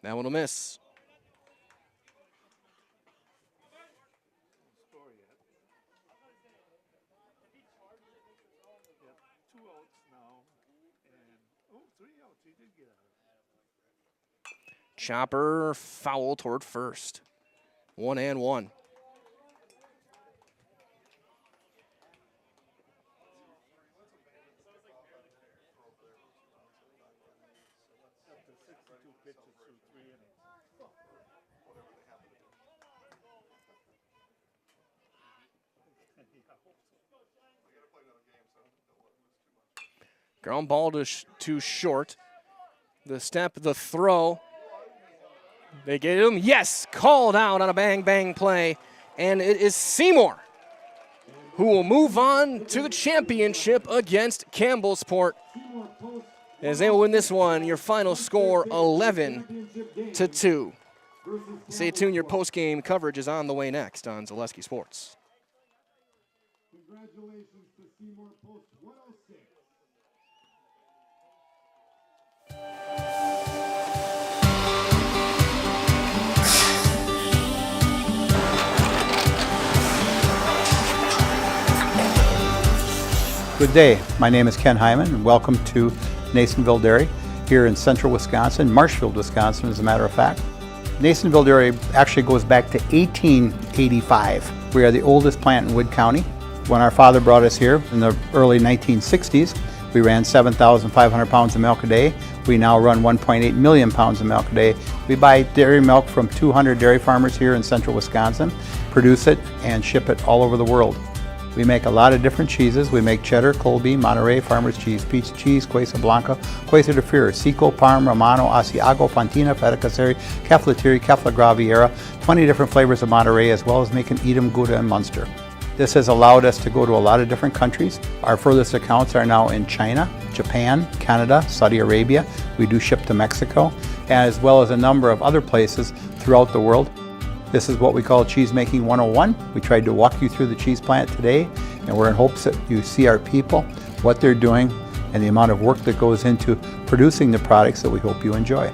That one will miss. Chopper foul toward first. 1-1. Ground ball to short. The step, the throw. They get him. Yes, called out on a bang-bang play. And it is Seymour who will move on to the championship against Campbellsport. As they will win this one, your final score 11-2. Stay tuned, your post-game coverage is on the way next on Zaleski Sports. Congratulations to Seymour Post 106. Good day. My name is Ken Hyman, and welcome to Nasonville Dairy here in central Wisconsin, Marshfield, Wisconsin, as a matter of fact. Nasonville Dairy actually goes back to 1885. We are the oldest plant in Wood County. When our father brought us here in the early 1960s, we ran 7,500 pounds of milk a day. We now run 1.8 million pounds of milk a day. We buy dairy milk from 200 dairy farmers here in central Wisconsin, produce it, and ship it all over the world. We make a lot of different cheeses. We make cheddar, Colby, Monterey, Farmer's Cheese, Pizza Cheese, Quesa Blanca, Quesa de Freer, Seco, Parm, Romano, Asiago, Fontina, Feta Caseri, Caflateri, Cafla Graviera, 20 different flavors of Monterey, as well as making Edam, Gouda, and Munster. This has allowed us to go to a lot of different countries. Our furthest accounts are now in China, Japan, Canada, Saudi Arabia. We do ship to Mexico, as well as a number of other places throughout the world. This is what we call Cheese Making 101. We tried to walk you through the cheese plant today, and we're in hopes that you see our people, what they're doing, and the amount of work that goes into producing the products that we hope you enjoy.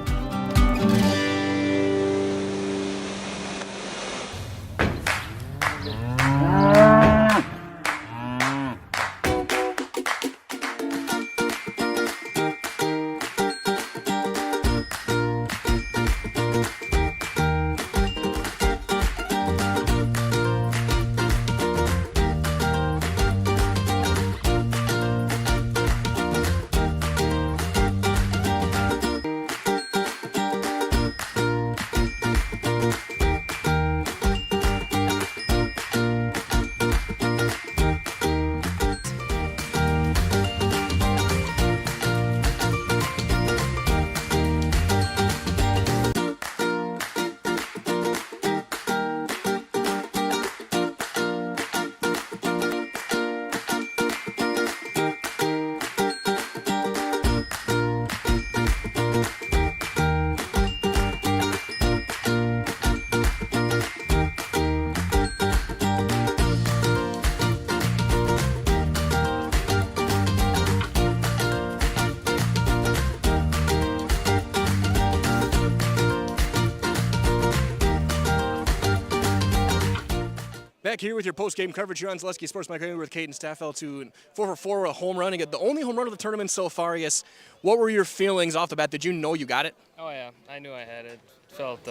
Back here with your post-game coverage here on Zaleski Sports. Mike with Caden Staffel to 4 for 4, a home run, and get the only home run of the tournament so far. I guess, what were your feelings off the bat? Did you know you got it? Oh yeah, I knew I had it. Felt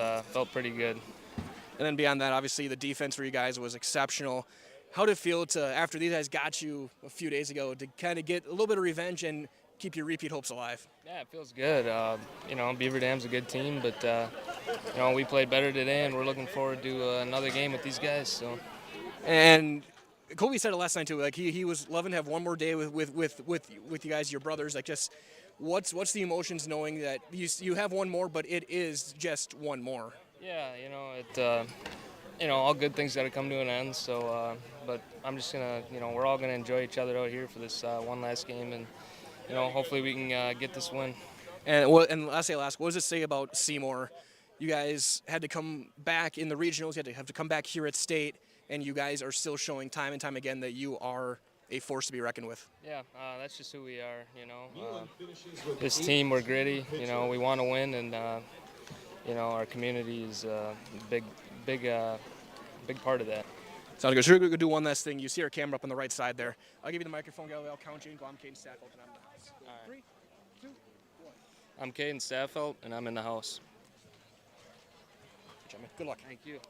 pretty good. And then beyond that, obviously the defense for you guys was exceptional. How did it feel to, after these guys got you a few days ago, to kind of get a little bit of revenge and keep your repeat hopes alive? Yeah, it feels good. Beaver Dam's a good team, but we played better today, and we're looking forward to another game with these guys. So. And Colby said it last night too. Like he was loving to have one more day with you guys, your brothers. Like just What's the emotions knowing that you have one more, but it is just one more? Yeah, all good things got to come to an end. So, but I'm just gonna, we're all gonna enjoy each other out here for this one last game, and hopefully we can get this win. And lastly, what does it say about Seymour? You guys had to come back in the regionals. You have to come back here at state, and you guys are still showing time and time again that you are a force to be reckoned with. Yeah, that's just who we are. This team, we're gritty. We want to win, and our community is a big part of that. Sounds good. Sure, we could do one last thing. You see our camera up on the right side there. I'll give you the microphone, Galloway. I'll count you and go. I'm Caden Stafford, and I'm in the house. Go. All right. 3, 2, 1. I'm Caden Stafford, and I'm in the house. Good luck. Thank you.